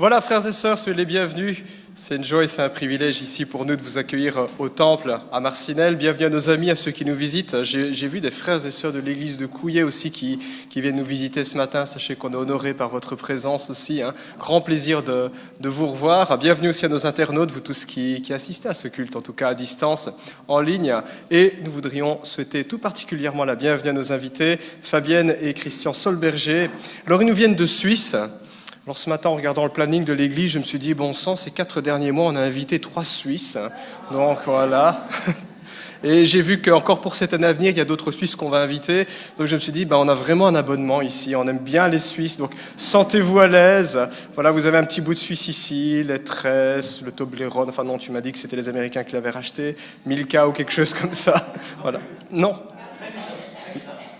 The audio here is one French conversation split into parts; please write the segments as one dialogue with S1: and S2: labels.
S1: Voilà, frères et sœurs, soyez les bienvenus. C'est une joie et c'est un privilège ici pour nous de vous accueillir au Temple à Marcinelle. Bienvenue à nos amis, à ceux qui nous visitent. J'ai vu des frères et sœurs de l'église de Couillet aussi qui viennent nous visiter ce matin. Sachez qu'on est honorés par votre présence aussi. Grand plaisir de vous revoir. Bienvenue aussi à nos internautes, vous tous qui assistez à ce culte, en tout cas à distance, en ligne. Et nous voudrions souhaiter tout particulièrement la bienvenue à nos invités, Fabienne et Christian Solberger. Alors, ils nous viennent de Suisse. Alors ce matin, en regardant le planning de l'église, je me suis dit, bon sang, ces 4 derniers mois, on a invité 3 Suisses. Donc voilà. Et j'ai vu qu'encore pour cette année à venir, il y a d'autres Suisses qu'on va inviter. Donc je me suis dit, on a vraiment un abonnement ici. On aime bien les Suisses. Donc sentez-vous à l'aise. Voilà, vous avez un petit bout de Suisse ici, les Tresses, le Toblerone. Enfin non, tu m'as dit que c'était les Américains qui l'avaient racheté. Milka ou quelque chose comme ça. Voilà. Non.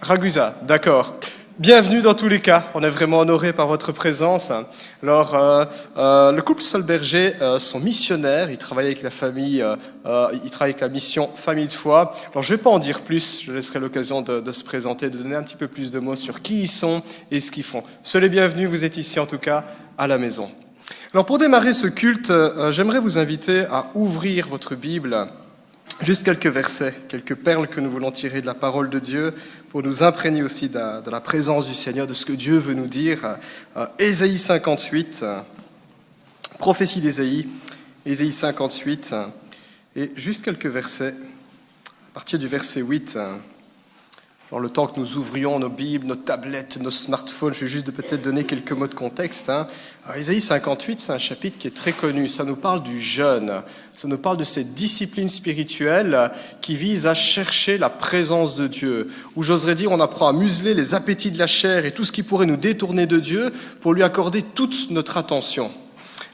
S1: Ragusa, d'accord. Bienvenue dans tous les cas, on est vraiment honorés par votre présence. Alors, le couple Solberger sont missionnaires, ils travaillent avec la famille, ils travaillent avec la mission Famille de foi. Alors, je ne vais pas en dire plus, je laisserai l'occasion de se présenter, de donner un petit peu plus de mots sur qui ils sont et ce qu'ils font. Soyez les bienvenus, vous êtes ici en tout cas à la maison. Alors, pour démarrer ce culte, j'aimerais vous inviter à ouvrir votre Bible. Juste quelques versets, quelques perles que nous voulons tirer de la parole de Dieu pour nous imprégner aussi de la présence du Seigneur, de ce que Dieu veut nous dire. Ésaïe 58, prophétie d'Ésaïe, Ésaïe 58, et juste quelques versets, à partir du verset 8. Dans le temps que nous ouvrions nos Bibles, nos tablettes, nos smartphones, je vais juste peut-être donner quelques mots de contexte. Ésaïe 58, c'est un chapitre qui est très connu. Ça nous parle du jeûne. Ça nous parle de cette discipline spirituelle qui vise à chercher la présence de Dieu. Où j'oserais dire, on apprend à museler les appétits de la chair et tout ce qui pourrait nous détourner de Dieu pour lui accorder toute notre attention.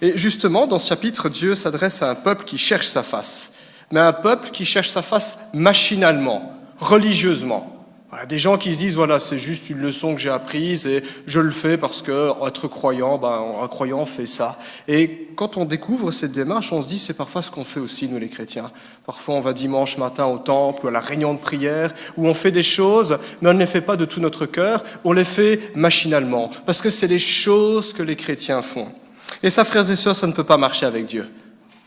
S1: Et justement, dans ce chapitre, Dieu s'adresse à un peuple qui cherche sa face. Mais un peuple qui cherche sa face machinalement, religieusement. Voilà, des gens qui se disent, voilà, c'est juste une leçon que j'ai apprise et je le fais parce que être croyant, un croyant fait ça. Et quand on découvre cette démarche, on se dit, c'est parfois ce qu'on fait aussi, nous les chrétiens. Parfois, on va dimanche matin au temple ou à la réunion de prière où on fait des choses, mais on ne les fait pas de tout notre cœur, on les fait machinalement parce que c'est les choses que les chrétiens font. Et ça, frères et sœurs, ça ne peut pas marcher avec Dieu.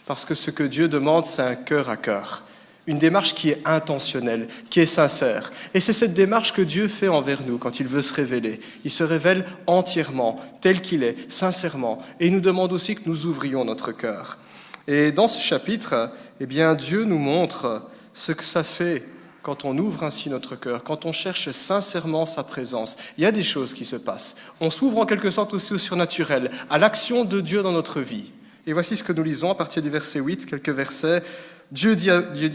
S1: Parce que ce que Dieu demande, c'est un cœur à cœur. Une démarche qui est intentionnelle, qui est sincère. Et c'est cette démarche que Dieu fait envers nous quand il veut se révéler. Il se révèle entièrement, tel qu'il est, sincèrement. Et il nous demande aussi que nous ouvrions notre cœur. Et dans ce chapitre, Dieu nous montre ce que ça fait quand on ouvre ainsi notre cœur, quand on cherche sincèrement sa présence. Il y a des choses qui se passent. On s'ouvre en quelque sorte aussi au surnaturel, à l'action de Dieu dans notre vie. Et voici ce que nous lisons à partir du verset 8, quelques versets. Dieu dit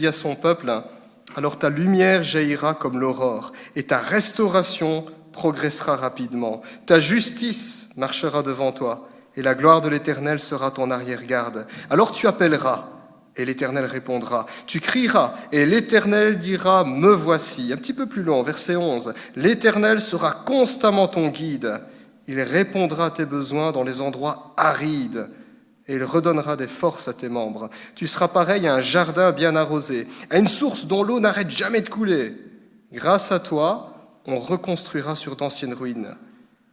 S1: à son peuple, « Alors ta lumière jaillira comme l'aurore, et ta restauration progressera rapidement. Ta justice marchera devant toi, et la gloire de l'Éternel sera ton arrière-garde. Alors tu appelleras, et l'Éternel répondra. Tu crieras, et l'Éternel dira, me voici. » Un petit peu plus long, verset 11. « L'Éternel sera constamment ton guide. Il répondra à tes besoins dans les endroits arides. Et il redonnera des forces à tes membres. Tu seras pareil à un jardin bien arrosé, à une source dont l'eau n'arrête jamais de couler. Grâce à toi, on reconstruira sur d'anciennes ruines.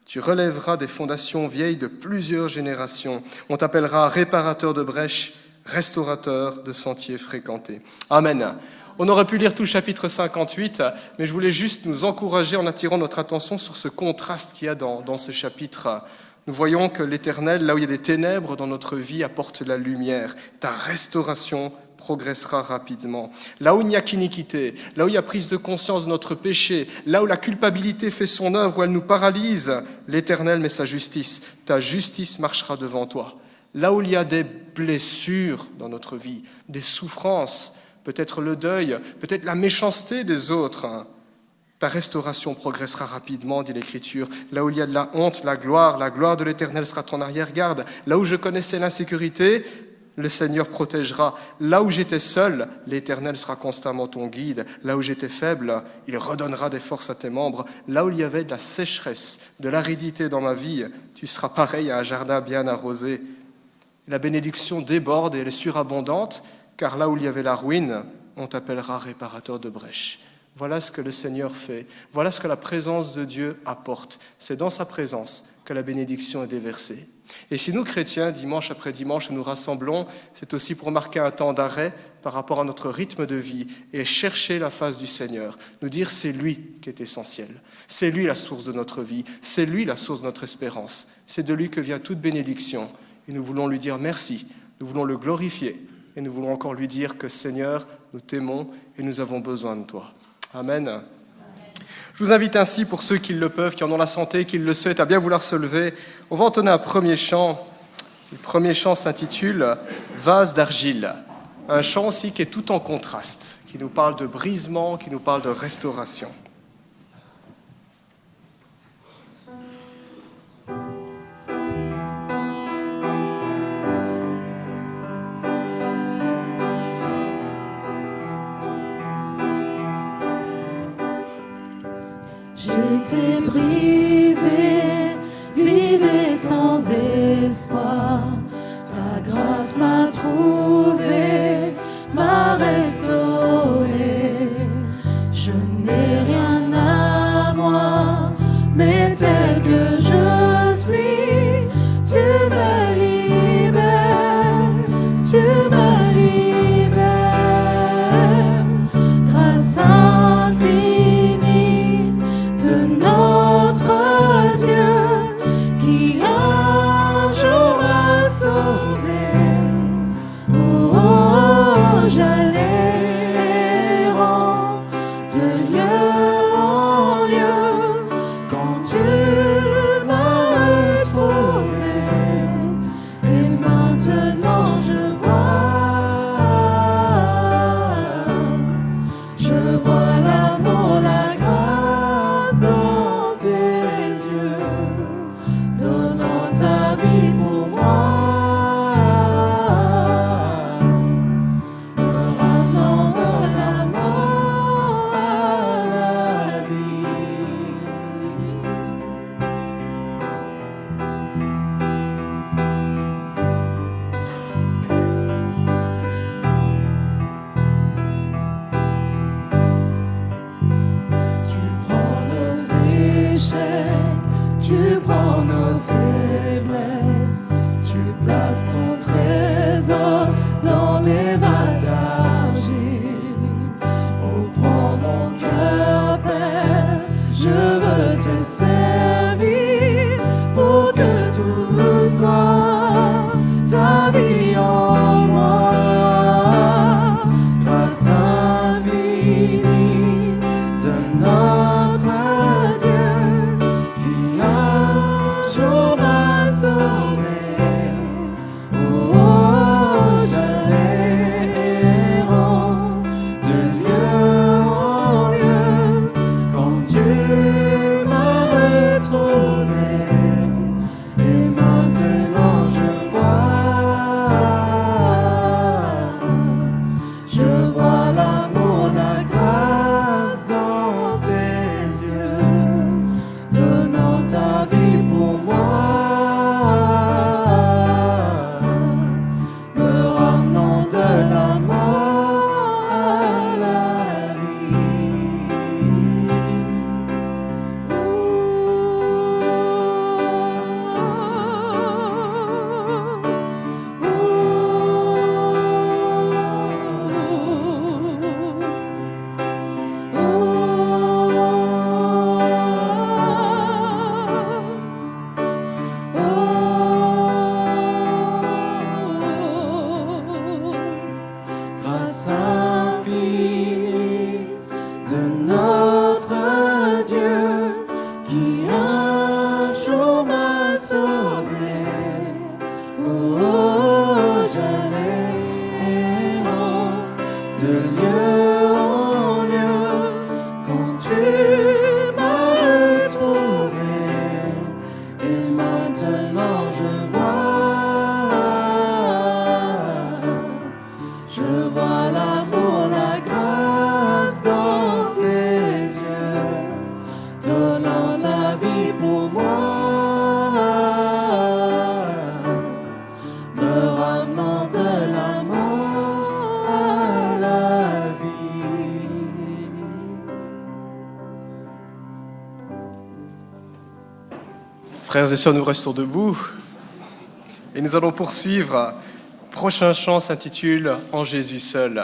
S1: Tu relèveras des fondations vieilles de plusieurs générations. On t'appellera réparateur de brèches, restaurateur de sentiers fréquentés. » Amen. On aurait pu lire tout le chapitre 58, mais je voulais juste nous encourager en attirant notre attention sur ce contraste qu'il y a dans ce chapitre. Nous voyons que l'Éternel, là où il y a des ténèbres dans notre vie, apporte la lumière. Ta restauration progressera rapidement. Là où il n'y a qu'iniquité, là où il y a prise de conscience de notre péché, là où la culpabilité fait son œuvre, où elle nous paralyse, l'Éternel met sa justice. Ta justice marchera devant toi. Là où il y a des blessures dans notre vie, des souffrances, peut-être le deuil, peut-être la méchanceté des autres, ta restauration progressera rapidement, dit l'Écriture. Là où il y a de la honte, la gloire de l'Éternel sera ton arrière-garde. Là où je connaissais l'insécurité, le Seigneur protégera. Là où j'étais seul, l'Éternel sera constamment ton guide. Là où j'étais faible, il redonnera des forces à tes membres. Là où il y avait de la sécheresse, de l'aridité dans ma vie, tu seras pareil à un jardin bien arrosé. La bénédiction déborde et elle est surabondante, car là où il y avait la ruine, on t'appellera réparateur de brèches. Voilà ce que le Seigneur fait. Voilà ce que la présence de Dieu apporte. C'est dans sa présence que la bénédiction est déversée. Et chez nous, chrétiens, dimanche après dimanche, nous nous rassemblons, c'est aussi pour marquer un temps d'arrêt par rapport à notre rythme de vie et chercher la face du Seigneur, nous dire c'est lui qui est essentiel, c'est lui la source de notre vie, c'est lui la source de notre espérance, c'est de lui que vient toute bénédiction. Et nous voulons lui dire merci, nous voulons le glorifier et nous voulons encore lui dire que Seigneur, nous t'aimons et nous avons besoin de toi. Amen. Je vous invite ainsi, pour ceux qui le peuvent, qui en ont la santé, qui le souhaitent, à bien vouloir se lever. On va entonner un premier chant. Le premier chant s'intitule « Vase d'argile ». Un chant aussi qui est tout en contraste, qui nous parle de brisement, qui nous parle de restauration.
S2: J'étais brisée, vide et sans espoir. Ta grâce m'a trouvée, m'a restaurée. Je n'ai rien à moi, mais tel que je suis, tu me libères, tu me libères. Grâce infinie de notre Dieu qui un jour m'a sauvé. Oh, oh, oh, j'allais errant de lieu en lieu quand tu m'as retrouvé. Et maintenant je vois l'amour, la grâce dans tes yeux, donnant ta vie pour moi, me ramenant de la mort à la vie. Tu prends nos échecs, tu prends nos faiblesses, tu places ton trésor dans des vases d'argile. Oh, prends mon cœur, Père, je veux te servir pour que tout soit ta vie en moi. Grâce infinie de notre Dieu qui un jour m'a sauvé. Oh, oh, j'allais errant de lieu en lieu quand tu m'as retrouvé. Et maintenant je vois l'amour, la grâce dans tes yeux, donnant ta vie pour moi, me ramenant de la mort à la vie. Grâce infinie de notre Dieu qui un jour m'a sauvé. Oh, oh, j'allais errant de lieu en lieu quand tu m'as retrouvé. Et maintenant je vois l'amour, la grâce dans tes yeux, donnant ta vie pour moi, me ramenant de la mort à la vie.
S1: Frères et sœurs, nous restons debout. Et nous allons poursuivre. Prochain chant s'intitule « En Jésus seul ».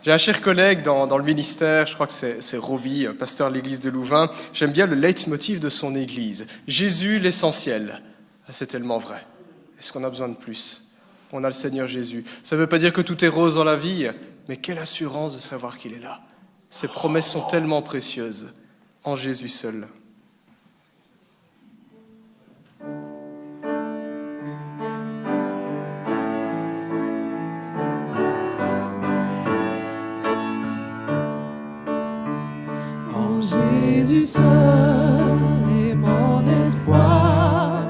S1: J'ai un cher collègue dans le ministère, je crois que c'est Roby, pasteur de l'église de Louvain. J'aime bien le leitmotiv de son église. Jésus, l'essentiel. C'est tellement vrai. Est-ce qu'on a besoin de plus? On a le Seigneur Jésus. Ça ne veut pas dire que tout est rose dans la vie, mais quelle assurance de savoir qu'il est là. Ses promesses sont tellement précieuses. En Jésus seul.
S2: Jésus seul est mon espoir,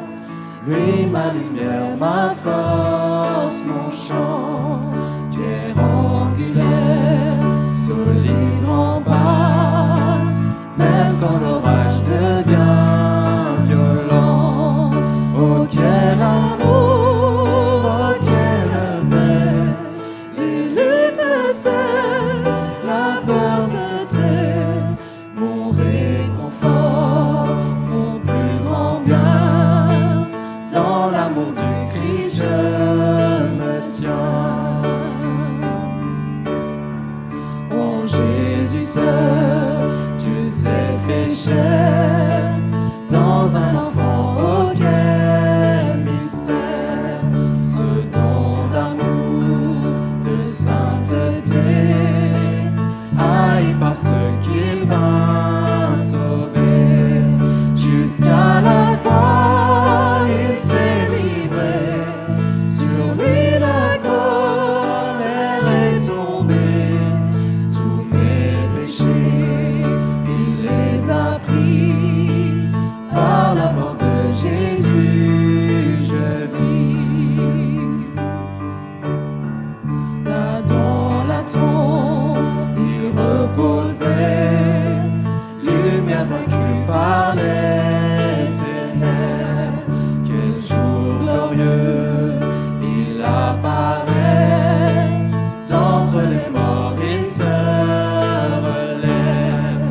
S2: lui ma lumière, ma force, mon chant, pierre angulaire, solide rempart, même quand l'orage devient violent. Oh quel amour, oh quelle paix, les luttes cessent, la peur se tait. Mon réconfort, mon plus grand bien, dans l'amour du Christ je me tiens. En Jésus seul, Dieu s'est fait chair, dans un enfant, oh quel mystère, ce don d'amour, de sainteté, haï par ceux qu'il vint sauver. Jusqu'à la croix, il s'est livré. Sur lui la colère est tombée. Tous mes péchés, il les a pris. Par la mort de Jésus, je vis. Là dans la tombe, il reposait, lumière vaincue par les ténèbres. Quel jour glorieux, il apparaît, d'entre les morts il se relève.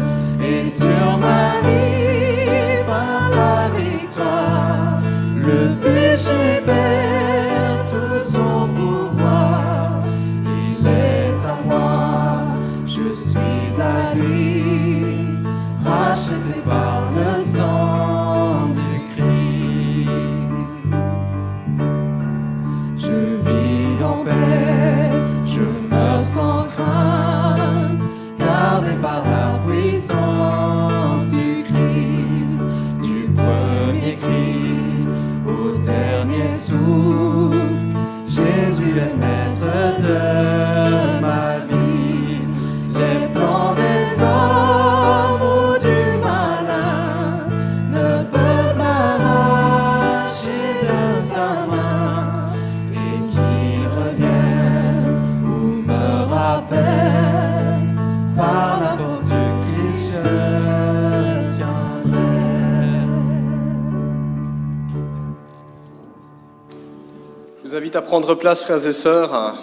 S2: Et sur ma vie, par sa victoire, le péché perd tout son pouvoir. Il est à moi, je suis à lui, racheté par le sang du Christ. Je vis en paix, je meurs sans crainte, gardé par la puissance du Christ. Du premier cri au dernier souffle, Jésus est maître de ma vie. Les plans des hommes ou du malin ne peuvent m'arracher de sa main. Et qu'il revienne ou me rappelle, par la force du Christ je tiendrai.
S1: Je vous invite à prendre place, frères et sœurs,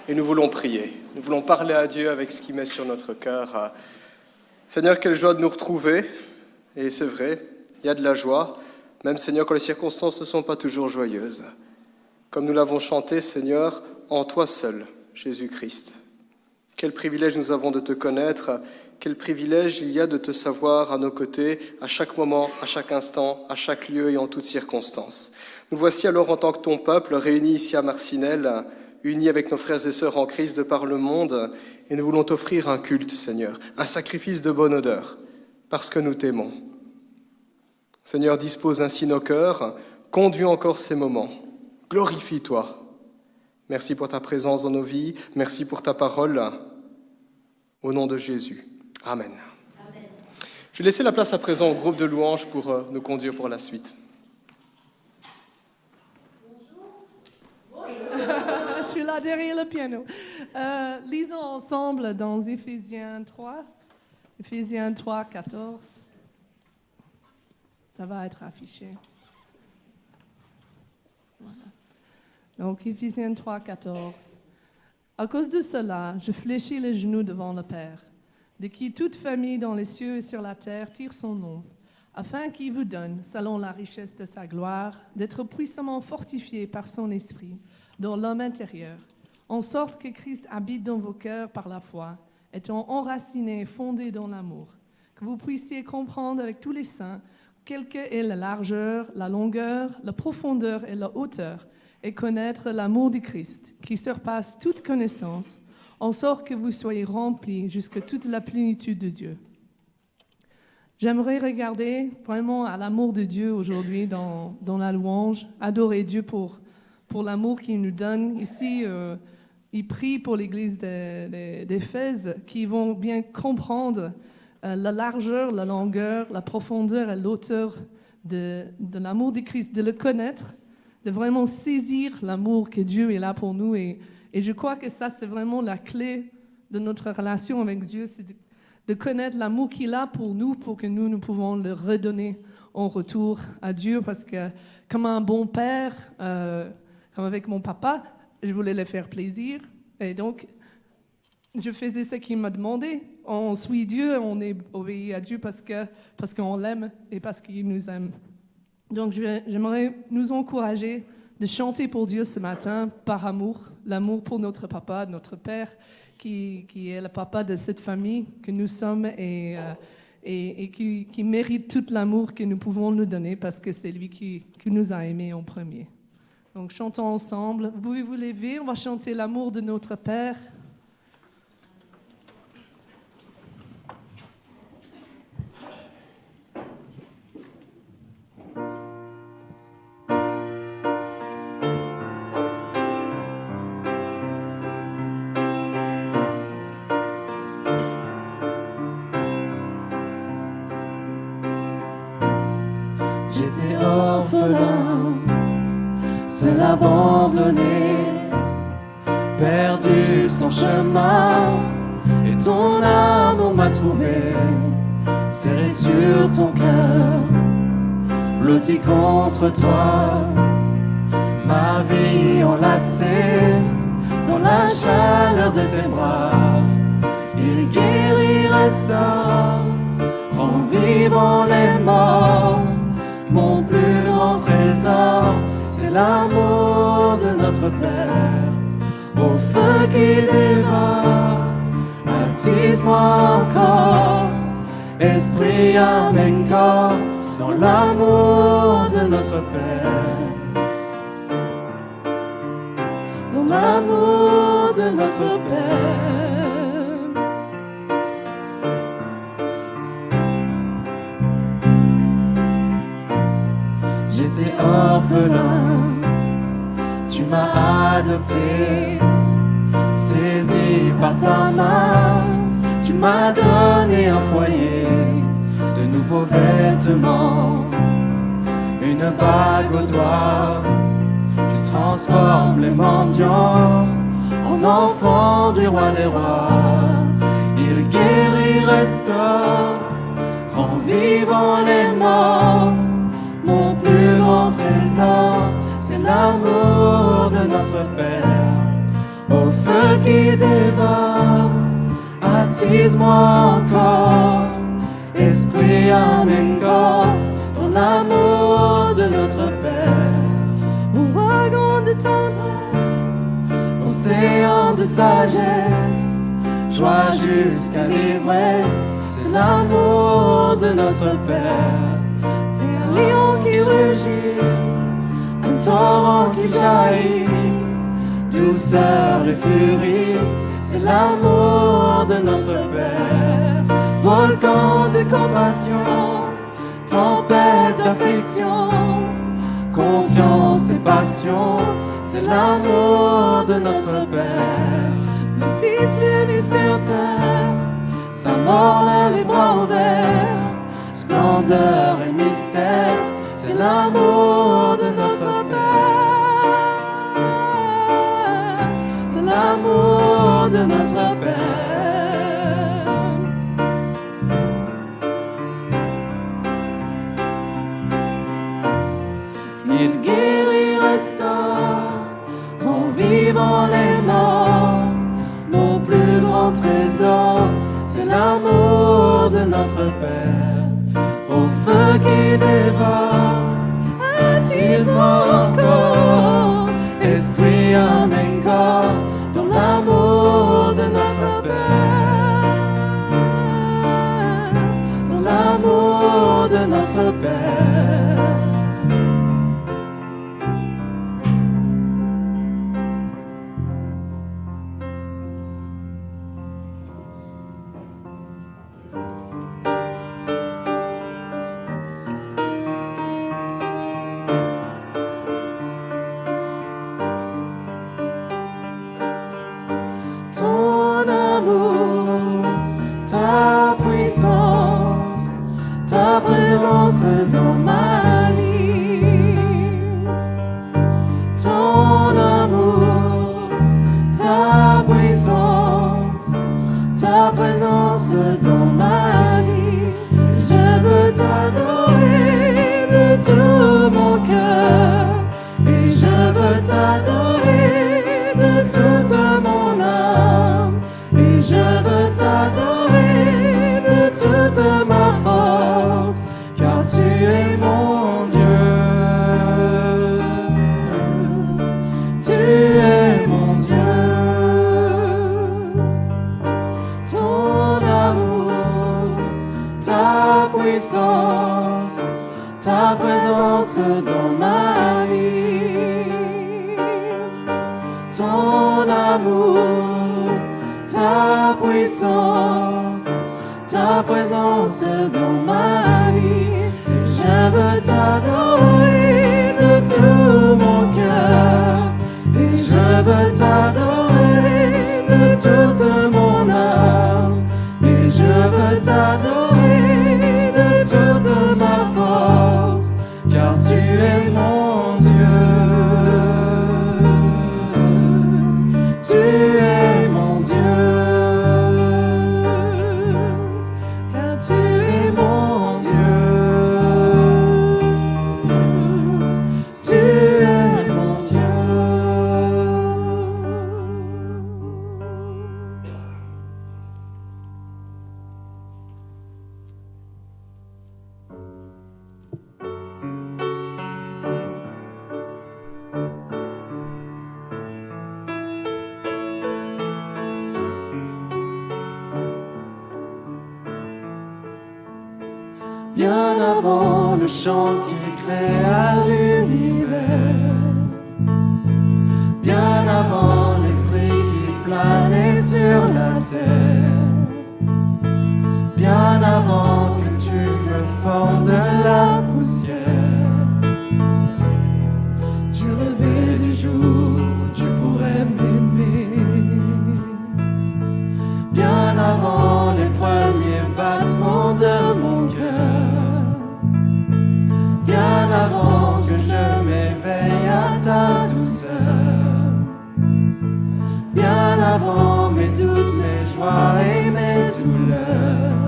S1: et nous voulons prier. Nous voulons parler à Dieu avec ce qu'il met sur notre cœur. Seigneur, quelle joie de nous retrouver. Et c'est vrai, il y a de la joie, même Seigneur, quand les circonstances ne sont pas toujours joyeuses. Comme nous l'avons chanté, Seigneur, en toi seul, Jésus-Christ. Quel privilège nous avons de te connaître, quel privilège il y a de te savoir à nos côtés, à chaque moment, à chaque instant, à chaque lieu et en toutes circonstances. Nous voici alors en tant que ton peuple, réunis ici à Marcinelle, unis avec nos frères et sœurs en Christ de par le monde, et nous voulons t'offrir un culte, Seigneur, un sacrifice de bonne odeur, parce que nous t'aimons. Seigneur, dispose ainsi nos cœurs, conduis encore ces moments, glorifie-toi. Merci pour ta présence dans nos vies, merci pour ta parole, au nom de Jésus. Amen. Amen. Je vais laisser la place à présent au groupe de louanges pour nous conduire pour la suite.
S3: Je suis là derrière le piano. Lisons ensemble dans Éphésiens 3, 14. Ça va être affiché. Voilà. Donc, Éphésiens 3, 14. À cause de cela, je fléchis les genoux devant le Père, de qui toute famille dans les cieux et sur la terre tire son nom. afin qu'il vous donne, selon la richesse de sa gloire, d'être puissamment fortifiés par son esprit dans l'homme intérieur, en sorte que Christ habite dans vos cœurs par la foi, étant enraciné et fondé dans l'amour, que vous puissiez comprendre avec tous les saints quelle que est la largeur, la longueur, la profondeur et la hauteur, et connaître l'amour du Christ, qui surpasse toute connaissance, en sorte que vous soyez remplis jusqu'à toute la plénitude de Dieu. J'aimerais regarder vraiment à l'amour de Dieu aujourd'hui dans la louange, adorer Dieu pour l'amour qu'il nous donne. Ici, il prie pour l'église d'Éphèse, qui vont bien comprendre la largeur, la longueur, la profondeur et l'auteur de l'amour du Christ, de le connaître, de vraiment saisir l'amour que Dieu est là pour nous. Et je crois que ça, c'est vraiment la clé de notre relation avec Dieu, c'est de connaître l'amour qu'il a pour nous nous pouvons le redonner en retour à Dieu. Parce que comme un bon père, comme avec mon papa, je voulais le faire plaisir. Et donc, je faisais ce qu'il m'a demandé. On suit Dieu, on est obéi à Dieu parce qu'on l'aime et parce qu'il nous aime. Donc, j'aimerais nous encourager de chanter pour Dieu ce matin par amour, l'amour pour notre papa, notre père, qui est le papa de cette famille que nous sommes et qui mérite tout l'amour que nous pouvons nous donner parce que c'est lui qui nous a aimés en premier. Donc, chantons ensemble. Vous pouvez vous lever, on va chanter l'amour de notre Père.
S2: J'étais orphelin, seul abandonné, perdu sans chemin, et ton amour m'a trouvé, serré sur ton cœur, blotti contre toi, ma vie enlacée dans la chaleur de tes bras. Il guérit, restaure, rend vivant les morts. Mon plus grand trésor, c'est l'amour de notre Père. Au feu qui dévore, attise-moi encore, esprit, âme et corps, dans l'amour de notre Père. Dans l'amour de notre Père. J'étais orphelin, tu m'as adopté, saisi par ta main, tu m'as donné un foyer, de nouveaux vêtements, une bague au doigt, tu transformes les mendiants en enfants du roi des rois. Il guérit, restaure, rend vivant les morts. Mon plus grand trésor, c'est l'amour de notre Père. Au feu qui dévore, attise-moi encore, esprit, âme et corps, dans l'amour de notre Père. Ouragan de tendresse, océan de sagesse, joie jusqu'à l'ivresse, c'est l'amour de notre Père. Un lion qui rugit, un torrent qui jaillit, douceur et furie, c'est l'amour de notre Père. Volcan de compassion, tempête d'affliction, confiance et passion, c'est l'amour de notre Père. Le Fils venu sur terre, sa mort les bras ouverts, splendeur et mystère, c'est l'amour de notre Père. C'est l'amour de notre Père. Il guérit, restaure, rend vivant les morts. Mon plus grand trésor, c'est l'amour de notre Père. Au feu qui dévore. Attise-moi encore, esprit, âme et corps, dans l'amour de notre Père. Dans l'amour de notre Père. Ton amour, ta puissance, ta présence dans ma vie. Ton amour, ta puissance, ta présence dans ma vie. Je veux t'adorer de tout mon cœur et je veux t'adorer de toute mon âme et je veux t'adorer de toute ma force car tu es mon Dieu. Tu es mon Dieu. Ton amour, ta puissance, ta présence dans ma vie. Ton amour, ta puissance, ta présence dans ma vie. Je veux t'adorer de tout mon cœur et je veux t'adorer de toute mon âme et je veux t'adorer de toute ma force car tu es mon Dieu. Tu es mon Dieu. Car tu es mon Dieu. Tu es mon Dieu. Bien avant le chant qui créa l'univers, bien avant l'esprit qui planait sur la terre, bien avant que tu me formes de la poussière, tu rêvais du jour où tu pourrais m'aimer. Bien avant les premiers battements de mon cœur, bien avant que je m'éveille à ta douceur, bien avant mes doutes, mes joies et mes douleurs,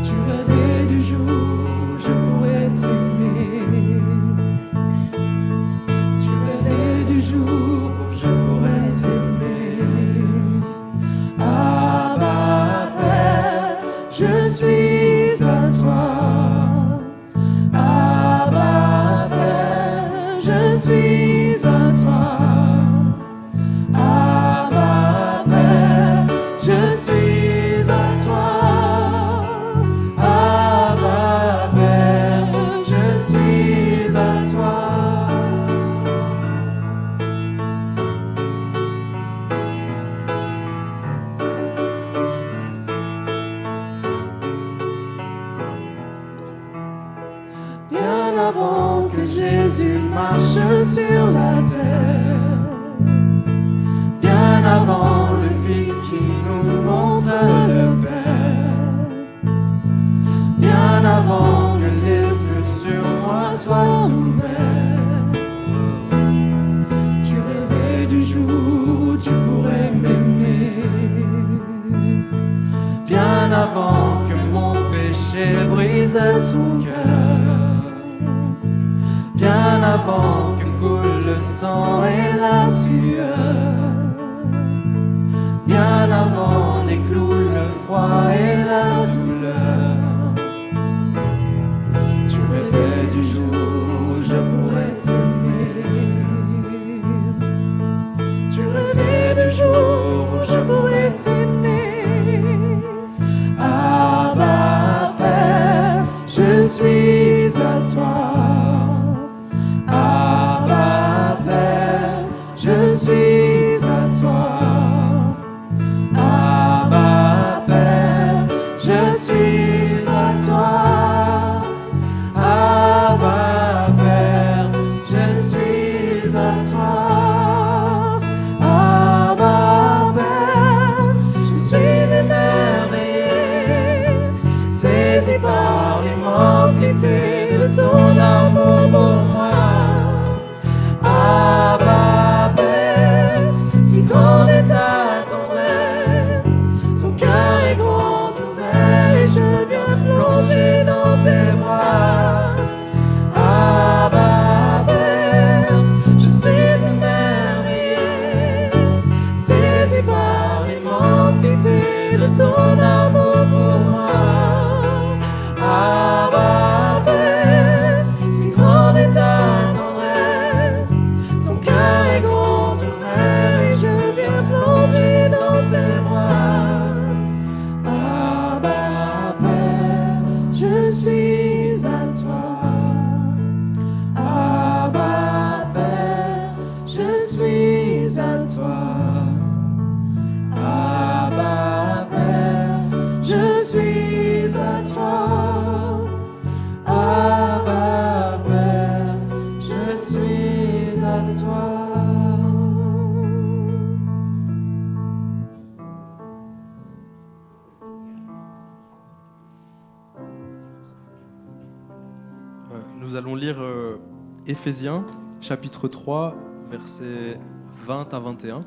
S2: tu rêvais du jour où je pourrais t'aimer. Tu rêvais du jour où je pourrais t'aimer. Abba Père, je suis à toi. Abba Père, je suis à toi. Abba Père, je suis à toi. Abba Père, je suis à toi. Bien avant que Jésus marche sur la terre, bien avant le Fils qui nous montre le Père, bien avant que les yeux sur moi soient ouverts, tu rêvais du jour où tu pourrais m'aimer. Bien avant que mon péché brise ton cœur, bien avant que coule le sang et la sueur, bien avant les clous, le froid et la douleur, Saisi par l'immensité de ton amour pour moi. Abba Père, si grande est ta tendresse, ton cœur est grand ouvert et je viens plonger dans tes bras. Abba Père, je suis émerveillé, saisi par l'immensité de ton amour pour moi. Abba Père, si grande est ta tendresse, ton cœur est grand ouvert et je viens plonger dans tes bras. Abba Père, je suis à toi. Abba Père, je suis à toi. Abba Père, je suis à toi. Abba Père, je suis à toi.
S4: Nous allons lire Éphésiens, chapitre 3, versets 20 à 21.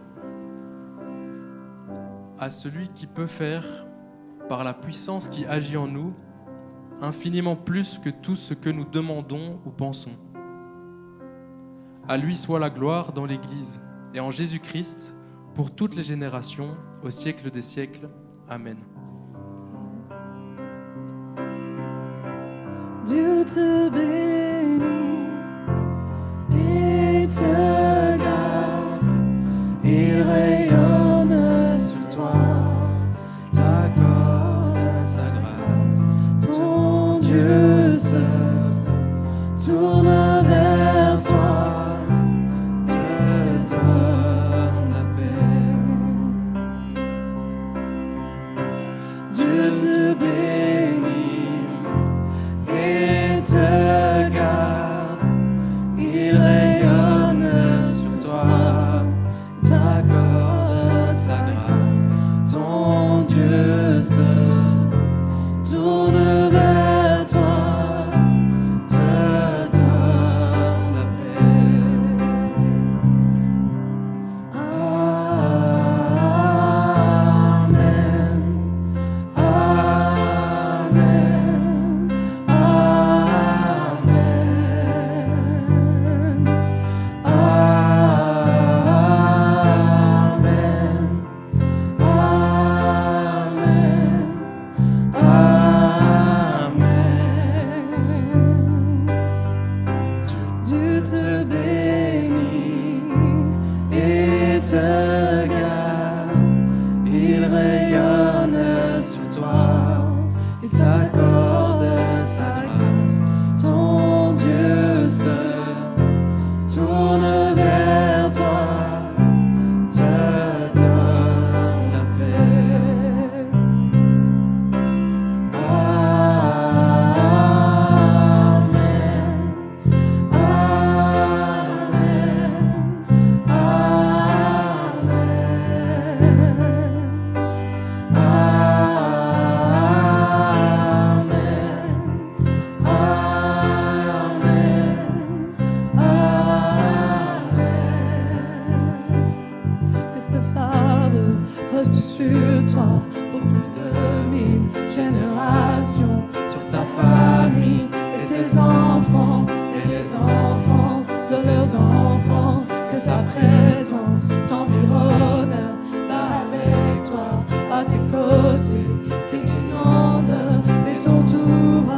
S4: À celui qui peut faire, par la puissance qui agit en nous, infiniment plus que tout ce que nous demandons ou pensons. À lui soit la gloire dans l'Église et en Jésus-Christ pour toutes les générations, au siècle des siècles. Amen.
S2: Dieu te bénit et te garde, il rayonne sur toi, t'accorde sa grâce, ton Dieu seul tourne vers toi, te donne la paix. Dieu te bénit et te garde, il rayonne sur toi, t'accorde sa grâce, ton Dieu seul tourne vers toi, te donne la paix. Amen. Amen. Amen. Amen. Amen. Dieu te bénit et te garde, il rayonne sur toi, il t'accorde sa grâce, ton Dieu seul tourne vers toi, te donne la paix. Amen. Que ce fardeau reste sur toi pour plus de 1000 générations, sur ta famille et tes enfants et les enfants de leurs enfants. Que sa présence t'environne, là avec toi, à tes côtés, qu'il t'inonde et t'entoure.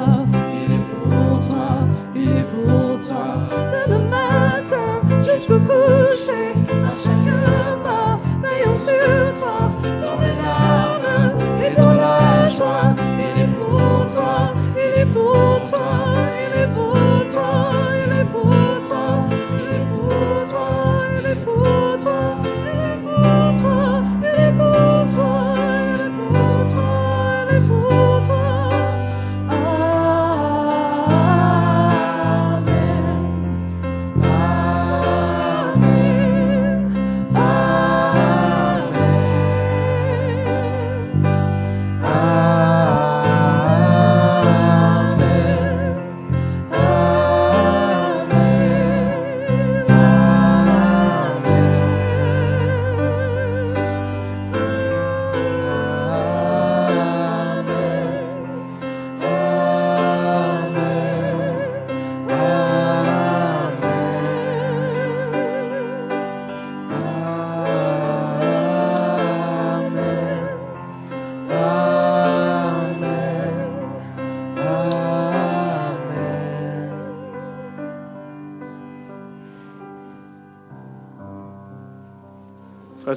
S2: Il est pour toi, il est pour toi. Dès le matin jusqu'au coucher, à chaque pas, veillant sur toi, dans les larmes et dans la joie. Il est pour toi, il est pour toi, il est pour toi, il est pour toi, il est pour toi, il est pour toi, il est pour toi, il est pour toi, il est pour toi, il est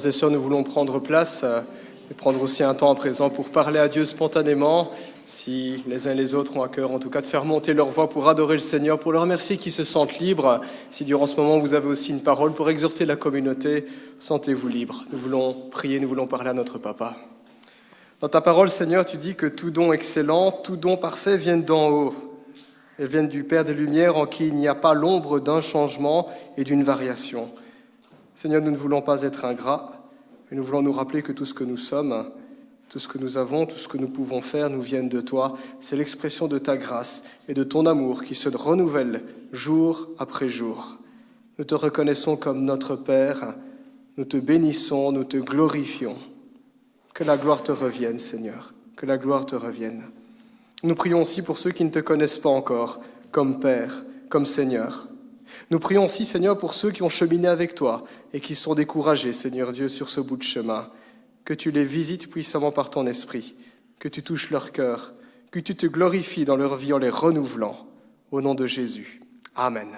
S1: Frères et sœurs, nous voulons prendre place et prendre aussi un temps à présent pour parler à Dieu spontanément, si les uns et les autres ont à cœur en tout cas de faire monter leur voix pour adorer le Seigneur, pour le remercier qu'ils se sentent libres. Si durant ce moment vous avez aussi une parole pour exhorter la communauté, sentez-vous libres. Nous voulons prier, nous voulons parler à notre Papa. Dans ta parole, Seigneur, tu dis que tout don excellent, tout don parfait viennent d'en haut. Elles viennent du Père des Lumières en qui il n'y a pas l'ombre d'un changement et d'une variation. Seigneur, nous ne voulons pas être ingrats, mais nous voulons nous rappeler que tout ce que nous sommes, tout ce que nous avons, tout ce que nous pouvons faire nous viennent de toi. C'est l'expression de ta grâce et de ton amour qui se renouvelle jour après jour. Nous te reconnaissons comme notre Père, nous te bénissons, nous te glorifions. Que la gloire te revienne, Seigneur, que la gloire te revienne. Nous prions aussi pour ceux qui ne te connaissent pas encore, comme Père, comme Seigneur. Nous prions aussi, Seigneur, pour ceux qui ont cheminé avec toi et qui sont découragés, Seigneur Dieu, sur ce bout de chemin. Que tu les visites puissamment par ton esprit, que tu touches leur cœur, que tu te glorifies dans leur vie en les renouvelant. Au nom de Jésus. Amen.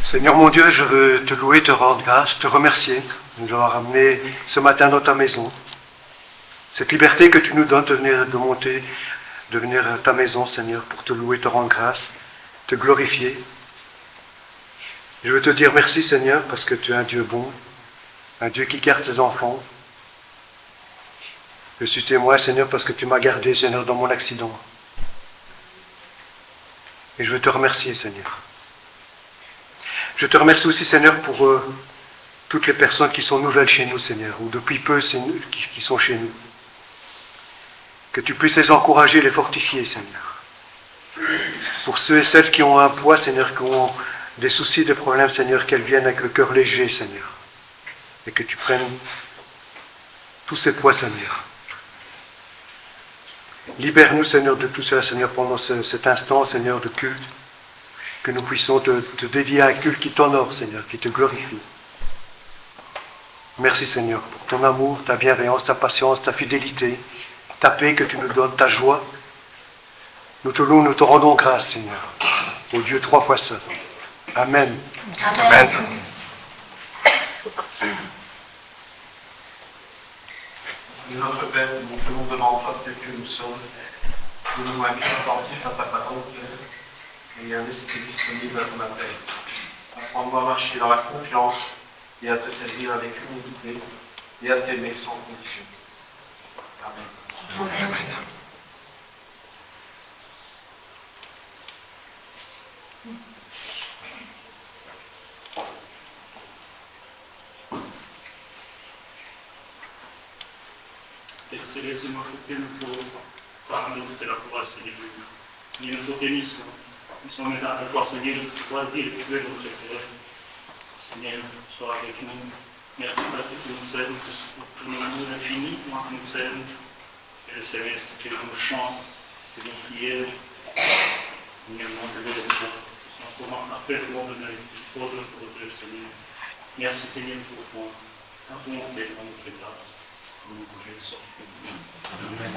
S5: Seigneur mon Dieu, je veux te louer, te rendre grâce, te remercier de nous avoir amenés ce matin dans ta maison. Cette liberté que tu nous donnes de venir à ta maison, Seigneur, pour te louer, te rendre grâce, te glorifier. Je veux te dire merci, Seigneur, parce que tu es un Dieu bon, un Dieu qui garde tes enfants. Je suis témoin, Seigneur, parce que tu m'as gardé, Seigneur, dans mon accident. Et je veux te remercier, Seigneur. Je te remercie aussi, Seigneur, pour toutes les personnes qui sont nouvelles chez nous, Seigneur, ou depuis peu qui sont chez nous. Que tu puisses les encourager, les fortifier, Seigneur. Pour ceux et celles qui ont un poids, Seigneur, qui ont des soucis, des problèmes, Seigneur, qu'elles viennent avec le cœur léger, Seigneur. Et que tu prennes tous ces poids, Seigneur. Libère-nous, Seigneur, de tout cela, Seigneur, pendant cet instant, Seigneur, de culte. Que nous puissions te dédier à un culte qui t'honore, Seigneur, qui te glorifie. Merci, Seigneur, pour ton amour, ta bienveillance, ta patience, ta fidélité, ta paix que tu nous donnes, ta joie. Nous te louons, nous te rendons grâce, Seigneur, au Dieu 3 fois saint. Amen. Amen.
S6: Notre Père, nous faisons devant toi tel que nous sommes. Nous nous invitons attentifs à ta parole, et un esprit disponible à ton appel. Apprends-nous à marcher dans la confiance et à te servir avec humilité et à t'aimer sans condition. Amen. Amen.
S7: Père Céleste, nous pour parler de la gloire, Seigneur. Seigneur, nous te bénissons. Nous sommes là à toi, Seigneur, de pouvoir dire que tu es notre Père. Seigneur, sois avec nous. Merci parce que tu nous aides, pour ton amour infini, toi qui nous aides. Père Céleste, que nous chants, que nos prières, Seigneur, nous te bénissons. Comment appelle le monde de notre Père, Seigneur. Merci, Seigneur, pour ta bonté dans notre état. Nous pouvons sortir. Amen.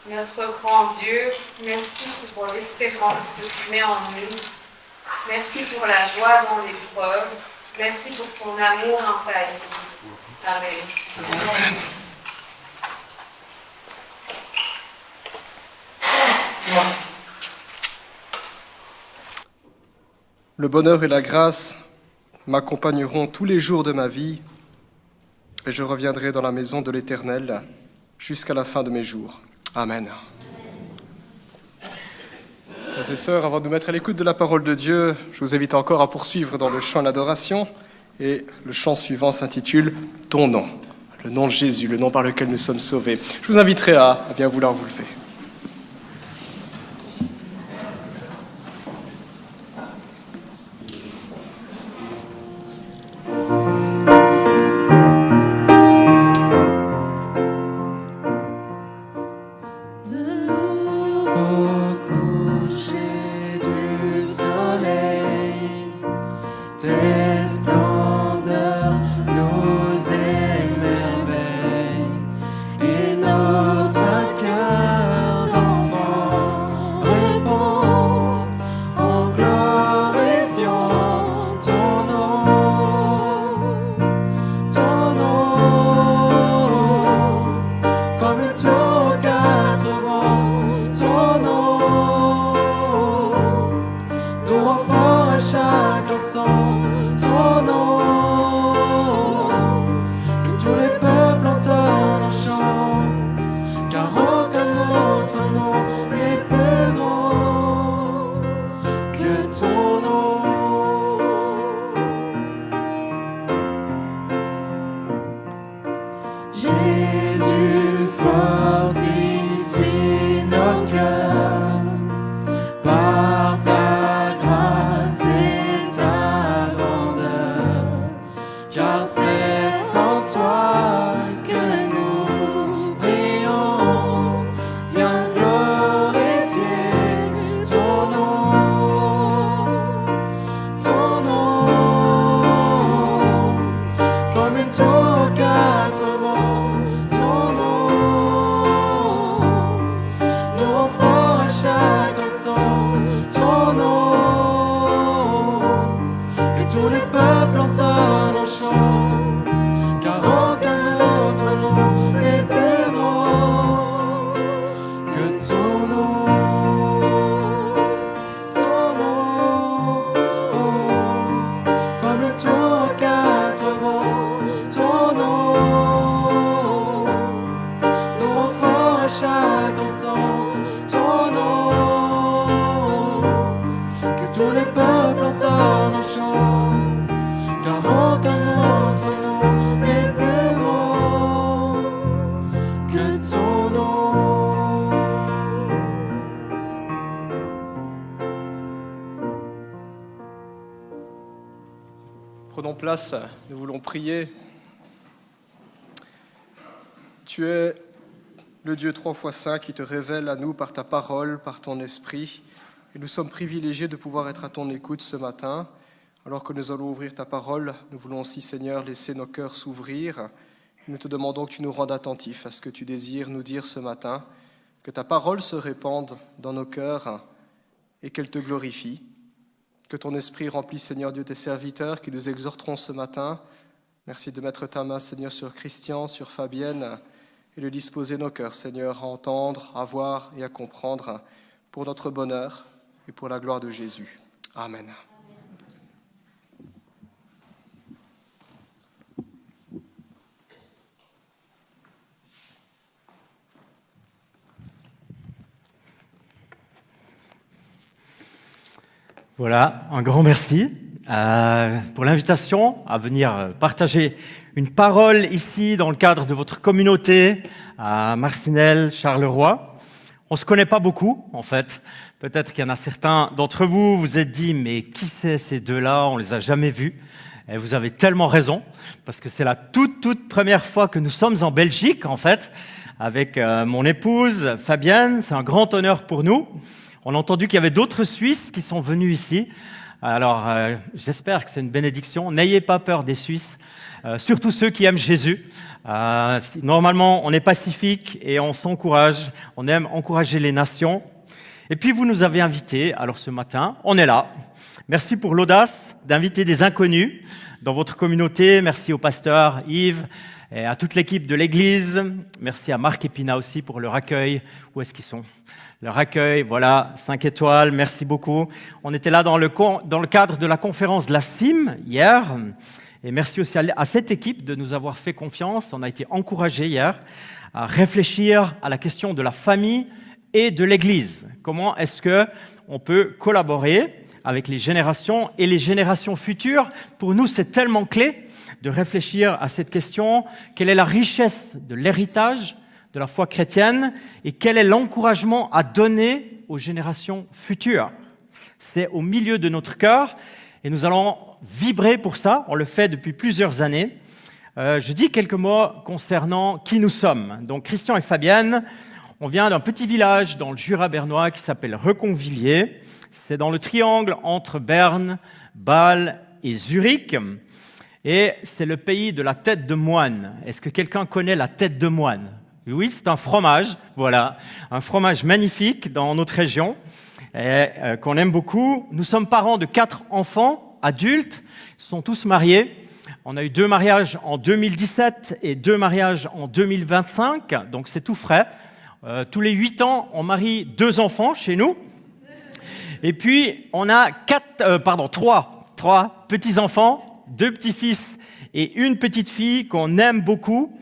S8: Notre grand Dieu, merci pour l'espérance que tu mets en nous. Merci pour la joie dans l'épreuve. Merci pour ton amour infaillible. Amen.
S1: Le bonheur et la grâce m'accompagneront tous les jours de ma vie et je reviendrai dans la maison de l'Éternel jusqu'à la fin de mes jours. Amen. Frères et sœurs, avant de nous mettre à l'écoute de la parole de Dieu, je vous invite encore à poursuivre dans le chant d'adoration. Et le chant suivant s'intitule « Ton nom », le nom de Jésus, le nom par lequel nous sommes sauvés. Je vous inviterai à bien vouloir vous lever.
S2: Tes splendeurs nous fortifie nos cœurs par ta grâce et ta grandeur, car c'est en toi que nous prions. Viens glorifier ton nom, comme une tour aux quatre vents. Ton nom, nous rend fort à chaque instant. Ton nom, que tous les peuples entendent un chant, car aucun autre nom n'est plus grand que ton nom. Ton nom, comme une tour aux quatre vents. Ton nom nous rend fort à chaque instant. Ton nom, que tous les peuples entendent un chant, car aucun autre nom n'est plus grand que ton nom.
S1: Prenons place, nous voulons prier. Tu es le Dieu 3 fois saint qui te révèle à nous par ta parole, par ton esprit. Et nous sommes privilégiés de pouvoir être à ton écoute ce matin. Alors que nous allons ouvrir ta parole, nous voulons aussi, Seigneur, laisser nos cœurs s'ouvrir. Nous te demandons que tu nous rendes attentifs à ce que tu désires nous dire ce matin, que ta parole se répande dans nos cœurs et qu'elle te glorifie. Que ton esprit remplisse, Seigneur Dieu, tes serviteurs qui nous exhorteront ce matin. Merci de mettre ta main, Seigneur, sur Christian, sur Fabienne, et de disposer nos cœurs, Seigneur, à entendre, à voir et à comprendre pour notre bonheur et pour la gloire de Jésus. Amen.
S9: Voilà, un grand merci pour l'invitation à venir partager une parole ici dans le cadre de votre communauté à Marcinelle, Charleroi. On ne se connaît pas beaucoup, en fait. Peut-être qu'il y en a certains d'entre vous, vous êtes dit, mais qui c'est ces deux-là? On les a jamais vus. Et vous avez tellement raison, parce que c'est la toute première fois que nous sommes en Belgique, en fait, avec mon épouse Fabienne. C'est un grand honneur pour nous. On a entendu qu'il y avait d'autres Suisses qui sont venus ici. Alors, j'espère que c'est une bénédiction. N'ayez pas peur des Suisses, surtout ceux qui aiment Jésus. Normalement, on est pacifique et on s'encourage. On aime encourager les nations. Et puis, vous nous avez invités. Alors, ce matin, on est là. Merci pour l'audace d'inviter des inconnus dans votre communauté. Merci au pasteur Yves et à toute l'équipe de l'Église. Merci à Marc et Pina aussi pour leur accueil. Où est-ce qu'ils sont ? Leur accueil, voilà, 5 étoiles, merci beaucoup. On était là dans le cadre de la conférence de la CIM hier. Et merci aussi à cette équipe de nous avoir fait confiance. On a été encouragés hier à réfléchir à la question de la famille et de l'Église. Comment est-ce qu'on peut collaborer avec les générations et les générations futures? Pour nous, c'est tellement clé de réfléchir à cette question. Quelle est la richesse de l'héritage de la foi chrétienne et quel est l'encouragement à donner aux générations futures? C'est au milieu de notre cœur et nous allons vibrer pour ça. On le fait depuis plusieurs années. Je dis quelques mots concernant qui nous sommes. Donc Christian et Fabienne, on vient d'un petit village dans le Jura bernois qui s'appelle Reconvilliers. C'est dans le triangle entre Berne, Bâle et Zurich. Et c'est le pays de la tête de moine. Est-ce que quelqu'un connaît la tête de moine? Oui, c'est un fromage, voilà, un fromage magnifique dans notre région et qu'on aime beaucoup. Nous sommes parents de 4 enfants adultes, ils sont tous mariés. On a eu 2 mariages en 2017 et 2 mariages en 2025, donc c'est tout frais. Tous les 8 ans, on marie 2 enfants chez nous. Et puis, on a 3 petits-enfants, 2 petits-fils et une petite fille qu'on aime beaucoup.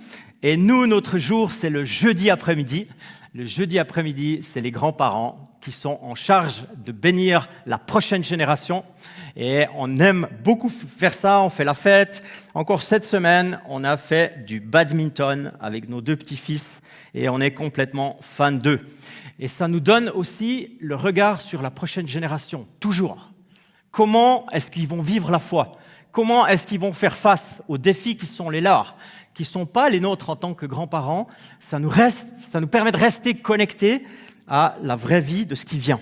S9: Et nous, notre jour, c'est le jeudi après-midi. Le jeudi après-midi, c'est les grands-parents qui sont en charge de bénir la prochaine génération. Et on aime beaucoup faire ça, on fait la fête. Encore cette semaine, on a fait du badminton avec nos 2 petits-fils et on est complètement fans d'eux. Et ça nous donne aussi le regard sur la prochaine génération, toujours. Comment est-ce qu'ils vont vivre la foi? Comment est-ce qu'ils vont faire face aux défis qui sont les leurs, qui ne sont pas les nôtres en tant que grands-parents? Ça nous permet de rester connectés à la vraie vie de ce qui vient.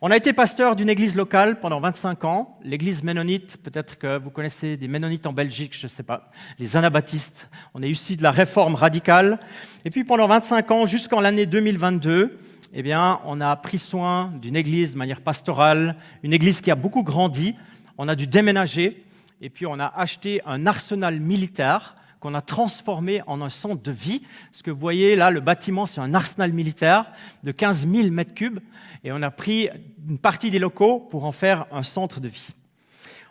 S9: On a été pasteur d'une église locale pendant 25 ans, l'église ménonite, peut-être que vous connaissez des ménonites en Belgique, je ne sais pas, les anabaptistes. On est issus de la réforme radicale. Et puis pendant 25 ans, jusqu'en l'année 2022, eh bien, on a pris soin d'une église de manière pastorale, une église qui a beaucoup grandi. On a dû déménager et puis on a acheté un arsenal militaire qu'on a transformé en un centre de vie. Ce que vous voyez là, le bâtiment, c'est un arsenal militaire de 15 000 mètres cubes. Et on a pris une partie des locaux pour en faire un centre de vie.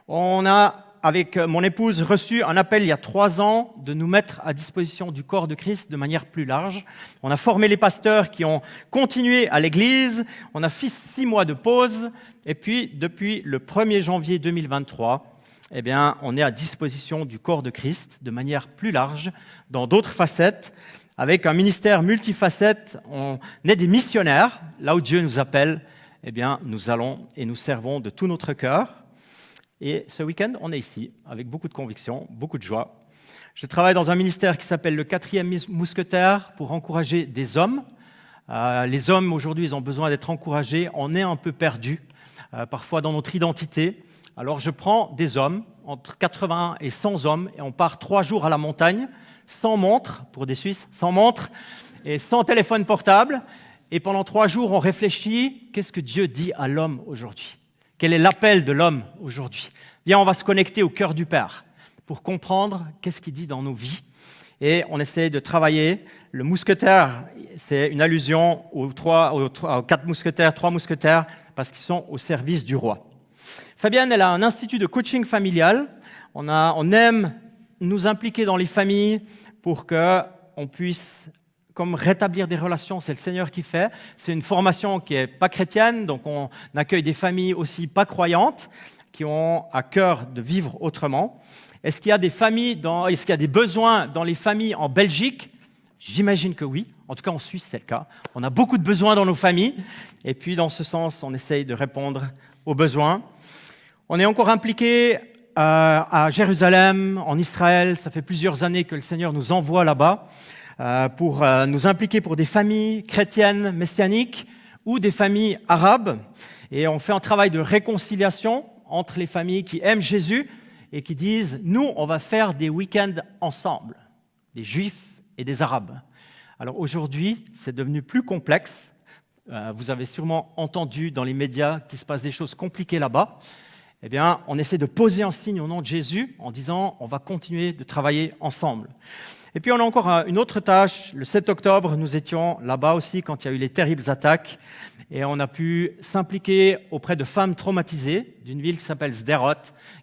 S9: On a, avec mon épouse, reçu un appel il y a 3 ans de nous mettre à disposition du corps de Christ de manière plus large. On a formé les pasteurs qui ont continué à l'église. On a fait 6 mois de pause. Et puis, depuis le 1er janvier 2023, eh bien, on est à disposition du corps de Christ de manière plus large, dans d'autres facettes, avec un ministère multifacette. On est des missionnaires, là où Dieu nous appelle, eh bien, nous allons et nous servons de tout notre cœur. Et ce week-end, on est ici, avec beaucoup de conviction, beaucoup de joie. Je travaille dans un ministère qui s'appelle le 4e mousquetaire pour encourager des hommes. Les hommes, aujourd'hui, ils ont besoin d'être encouragés. On est un peu perdus, parfois dans notre identité. Alors je prends des hommes, entre 80 et 100 hommes, et on part 3 jours à la montagne, sans montre, pour des Suisses, sans montre, et sans téléphone portable. Et pendant 3 jours, on réfléchit, qu'est-ce que Dieu dit à l'homme aujourd'hui? Quel est l'appel de l'homme aujourd'hui? Bien, on va se connecter au cœur du Père pour comprendre qu'est-ce qu'il dit dans nos vies. Et on essaie de travailler. Le mousquetaire, c'est une allusion aux 4 mousquetaires, 3 mousquetaires, parce qu'ils sont au service du roi. Fabienne, elle a un institut de coaching familial. On aime nous impliquer dans les familles pour qu'on puisse comme rétablir des relations. C'est le Seigneur qui fait. C'est une formation qui n'est pas chrétienne, donc on accueille des familles aussi pas croyantes qui ont à cœur de vivre autrement. Est-ce qu'il y a des besoins dans les familles en Belgique? J'imagine que oui. En tout cas, en Suisse, c'est le cas. On a beaucoup de besoins dans nos familles. Et puis, dans ce sens, on essaye de répondre aux besoins. On est encore impliqué à Jérusalem, en Israël. Ça fait plusieurs années que le Seigneur nous envoie là-bas pour nous impliquer pour des familles chrétiennes, messianiques ou des familles arabes. Et on fait un travail de réconciliation entre les familles qui aiment Jésus et qui disent « Nous, on va faire des week-ends ensemble, des Juifs et des Arabes ». Alors aujourd'hui, c'est devenu plus complexe. Vous avez sûrement entendu dans les médias qu'il se passe des choses compliquées là-bas. Eh bien, on essaie de poser un signe au nom de Jésus en disant on va continuer de travailler ensemble. Et puis, on a encore une autre tâche. Le 7 octobre, nous étions là-bas aussi quand il y a eu les terribles attaques. Et on a pu s'impliquer auprès de femmes traumatisées d'une ville qui s'appelle Sderot,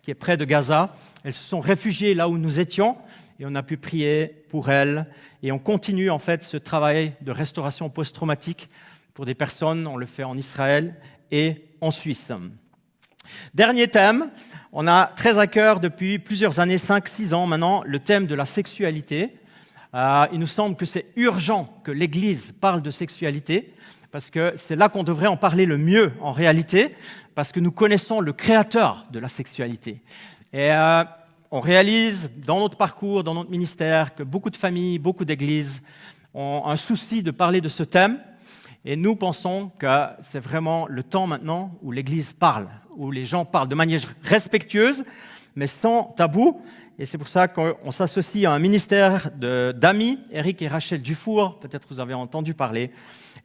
S9: qui est près de Gaza. Elles se sont réfugiées là où nous étions et on a pu prier pour elles. Et on continue en fait ce travail de restauration post-traumatique pour des personnes. On le fait en Israël et en Suisse. Dernier thème, on a très à cœur depuis plusieurs années, 5-6 ans maintenant, le thème de la sexualité. Il nous semble que c'est urgent que l'Église parle de sexualité, parce que c'est là qu'on devrait en parler le mieux en réalité, parce que nous connaissons le créateur de la sexualité. Et on réalise dans notre parcours, dans notre ministère, que beaucoup de familles, beaucoup d'églises ont un souci de parler de ce thème. Et nous pensons que c'est vraiment le temps maintenant où l'Église parle, où les gens parlent de manière respectueuse, mais sans tabou. Et c'est pour ça qu'on s'associe à un ministère d'amis, Eric et Rachel Dufour, peut-être vous avez entendu parler.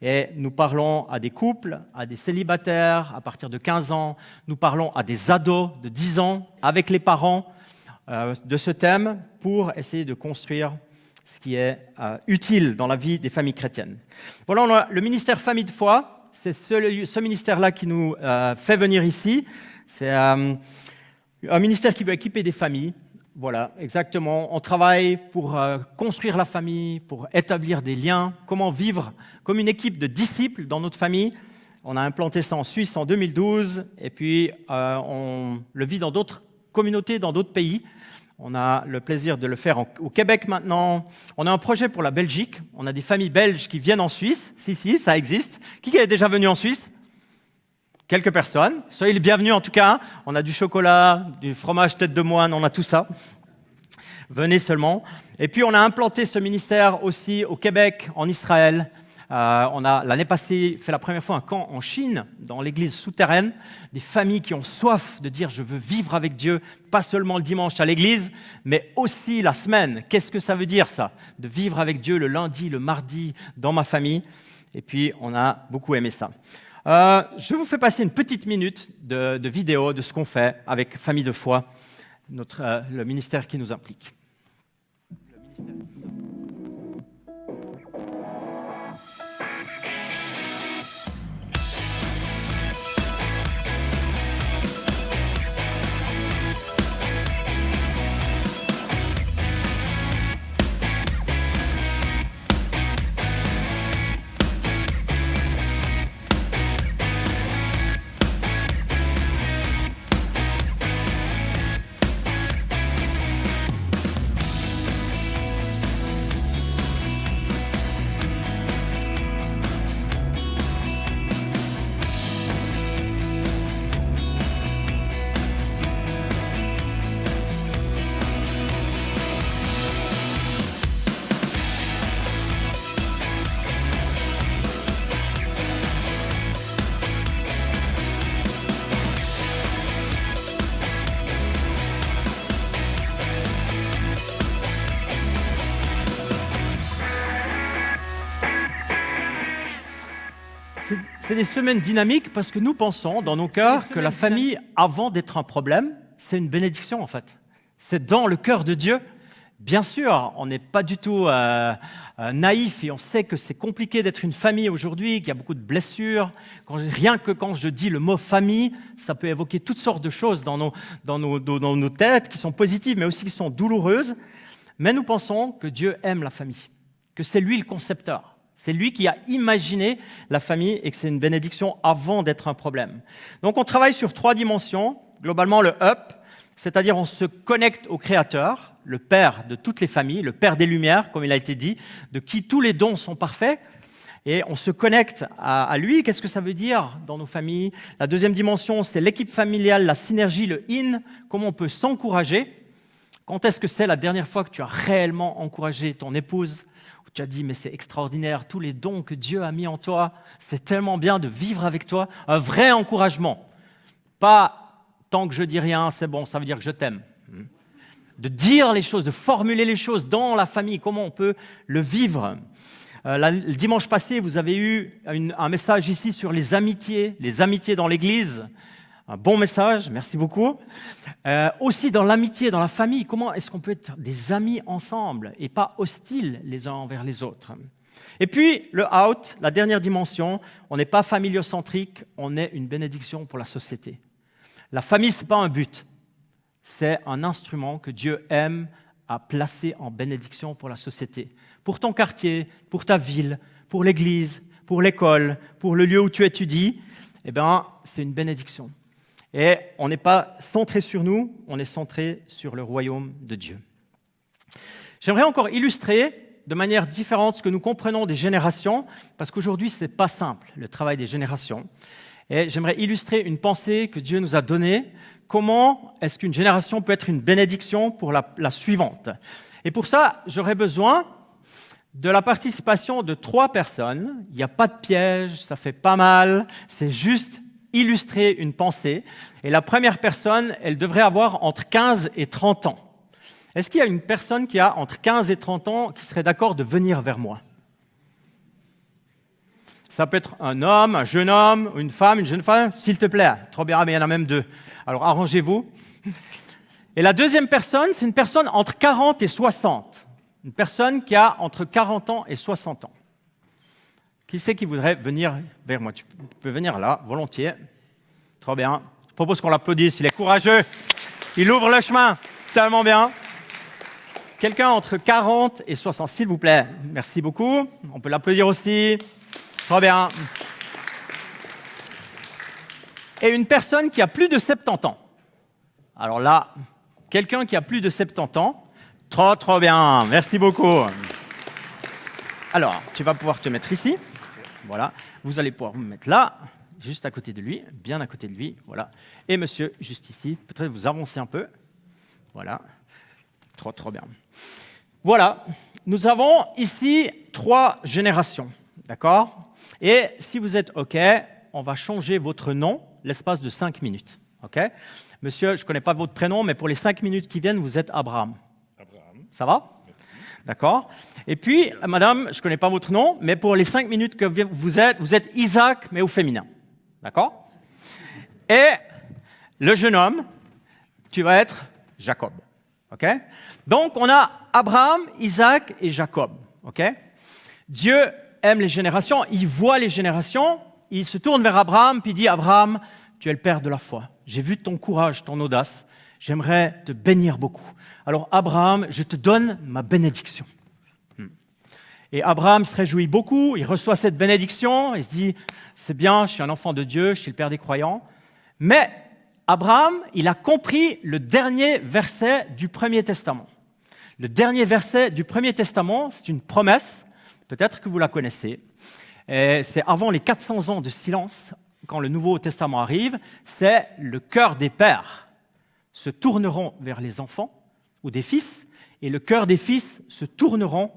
S9: Et nous parlons à des couples, à des célibataires à partir de 15 ans. Nous parlons à des ados de 10 ans avec les parents de ce thème pour essayer de construire ce qui est utile dans la vie des familles chrétiennes. Voilà, on a le ministère Famille de foi. C'est ce ministère-là qui nous fait venir ici. C'est un ministère qui veut équiper des familles. Voilà, exactement. On travaille pour construire la famille, pour établir des liens, comment vivre comme une équipe de disciples dans notre famille, On a implanté ça en Suisse en 2012 et puis on le vit dans d'autres communautés, dans d'autres pays. On a le plaisir de le faire au Québec maintenant. On a un projet pour la Belgique. On a des familles belges qui viennent en Suisse. Si, ça existe. Qui est déjà venu en Suisse? Quelques personnes. Soyez les bienvenus en tout cas. On a du chocolat, du fromage tête de moine, on a tout ça. Venez seulement. Et puis on a implanté ce ministère aussi au Québec, en Israël. On a l'année passée fait la première fois un camp en Chine, dans l'église souterraine, des familles qui ont soif de dire « je veux vivre avec Dieu », pas seulement le dimanche à l'église, mais aussi la semaine. Qu'est-ce que ça veut dire ça? De vivre avec Dieu le lundi, le mardi, dans ma famille. Et puis on a beaucoup aimé ça. Je vous fais passer une petite minute de vidéo de ce qu'on fait avec Famille de foi, le ministère qui nous implique. C'est des semaines dynamiques parce que nous pensons dans nos cœurs que la famille, avant d'être un problème, c'est une bénédiction en fait. C'est dans le cœur de Dieu. Bien sûr, on n'est pas du tout naïf et on sait que c'est compliqué d'être une famille aujourd'hui, qu'il y a beaucoup de blessures. Rien que quand je dis le mot famille, ça peut évoquer toutes sortes de choses dans nos têtes qui sont positives mais aussi qui sont douloureuses. Mais nous pensons que Dieu aime la famille, que c'est lui le concepteur. C'est lui qui a imaginé la famille et que c'est une bénédiction avant d'être un problème. Donc on travaille sur 3 dimensions. Globalement, le up, c'est-à-dire on se connecte au Créateur, le Père de toutes les familles, le Père des Lumières, comme il a été dit, de qui tous les dons sont parfaits. Et on se connecte à lui. Qu'est-ce que ça veut dire dans nos familles? La deuxième dimension, c'est l'équipe familiale, la synergie, le in, comment on peut s'encourager. Quand est-ce que c'est la dernière fois que tu as réellement encouragé ton épouse? Tu as dit, mais c'est extraordinaire, tous les dons que Dieu a mis en toi, c'est tellement bien de vivre avec toi. Un vrai encouragement. Pas tant que je dis rien, c'est bon, ça veut dire que je t'aime. De dire les choses, de formuler les choses dans la famille, comment on peut le vivre. Le dimanche passé, vous avez eu un message ici sur les amitiés dans l'Église. Un bon message, merci beaucoup. Aussi dans l'amitié, dans la famille, comment est-ce qu'on peut être des amis ensemble et pas hostiles les uns envers les autres? Et puis, le out, la dernière dimension, on n'est pas familiocentrique, on est une bénédiction pour la société. La famille, ce n'est pas un but, c'est un instrument que Dieu aime à placer en bénédiction pour la société. Pour ton quartier, pour ta ville, pour l'église, pour l'école, pour le lieu où tu étudies, eh bien, c'est une bénédiction. Et on n'est pas centré sur nous, on est centré sur le royaume de Dieu. J'aimerais encore illustrer de manière différente ce que nous comprenons des générations, parce qu'aujourd'hui, ce n'est pas simple, le travail des générations. Et j'aimerais illustrer une pensée que Dieu nous a donnée. Comment est-ce qu'une génération peut être une bénédiction pour la suivante? Et pour ça, j'aurais besoin de la participation de 3 personnes. Il n'y a pas de piège, ça fait pas mal, c'est juste illustrer une pensée. Et la première personne, elle devrait avoir entre 15 et 30 ans. Est-ce qu'il y a une personne qui a entre 15 et 30 ans qui serait d'accord de venir vers moi? Ça peut être un homme, un jeune homme, une jeune femme, s'il te plaît. Trop bien, mais il y en a même 2. Alors arrangez-vous. Et la deuxième personne, c'est une personne entre 40 et 60. Une personne qui a entre 40 ans et 60 ans. Qui c'est qui voudrait venir vers moi? Tu peux venir là, volontiers. Trop bien. Je propose qu'on l'applaudisse, il est courageux. Il ouvre le chemin. Tellement bien. Quelqu'un entre 40 et 60, s'il vous plaît. Merci beaucoup. On peut l'applaudir aussi. Trop bien. et une personne qui a plus de 70 ans. Alors là, quelqu'un qui a plus de 70 ans, trop bien, merci beaucoup. Alors, tu vas pouvoir te mettre ici, voilà. Vous allez pouvoir vous mettre là, juste à côté de lui, bien à côté de lui, voilà. Et monsieur, juste ici, peut-être vous avancez un peu, voilà. Trop bien. Voilà, nous avons ici 3 générations, d'accord? Et si vous êtes OK, on va changer votre nom l'espace de 5 minutes, OK? Monsieur, je ne connais pas votre prénom, mais pour les 5 minutes qui viennent, vous êtes Abraham. Ça va? D'accord. Et puis, madame, je ne connais pas votre nom, mais pour les 5 minutes que vous êtes Isaac, mais au féminin. D'accord? Et le jeune homme, tu vas être Jacob. OK? Donc, on a Abraham, Isaac et Jacob. OK? Dieu aime les générations, il voit les générations, il se tourne vers Abraham, puis il dit, Abraham, tu es le père de la foi. J'ai vu ton courage, ton audace. J'aimerais te bénir beaucoup. Alors, Abraham, je te donne ma bénédiction. Et Abraham se réjouit beaucoup, il reçoit cette bénédiction, il se dit, c'est bien, je suis un enfant de Dieu, je suis le père des croyants. Mais Abraham, il a compris le dernier verset du Premier Testament. Le dernier verset du Premier Testament, c'est une promesse, peut-être que vous la connaissez. Et c'est avant les 400 ans de silence, quand le Nouveau Testament arrive, c'est le cœur des pères se tourneront vers les enfants ou des fils, et le cœur des fils se tourneront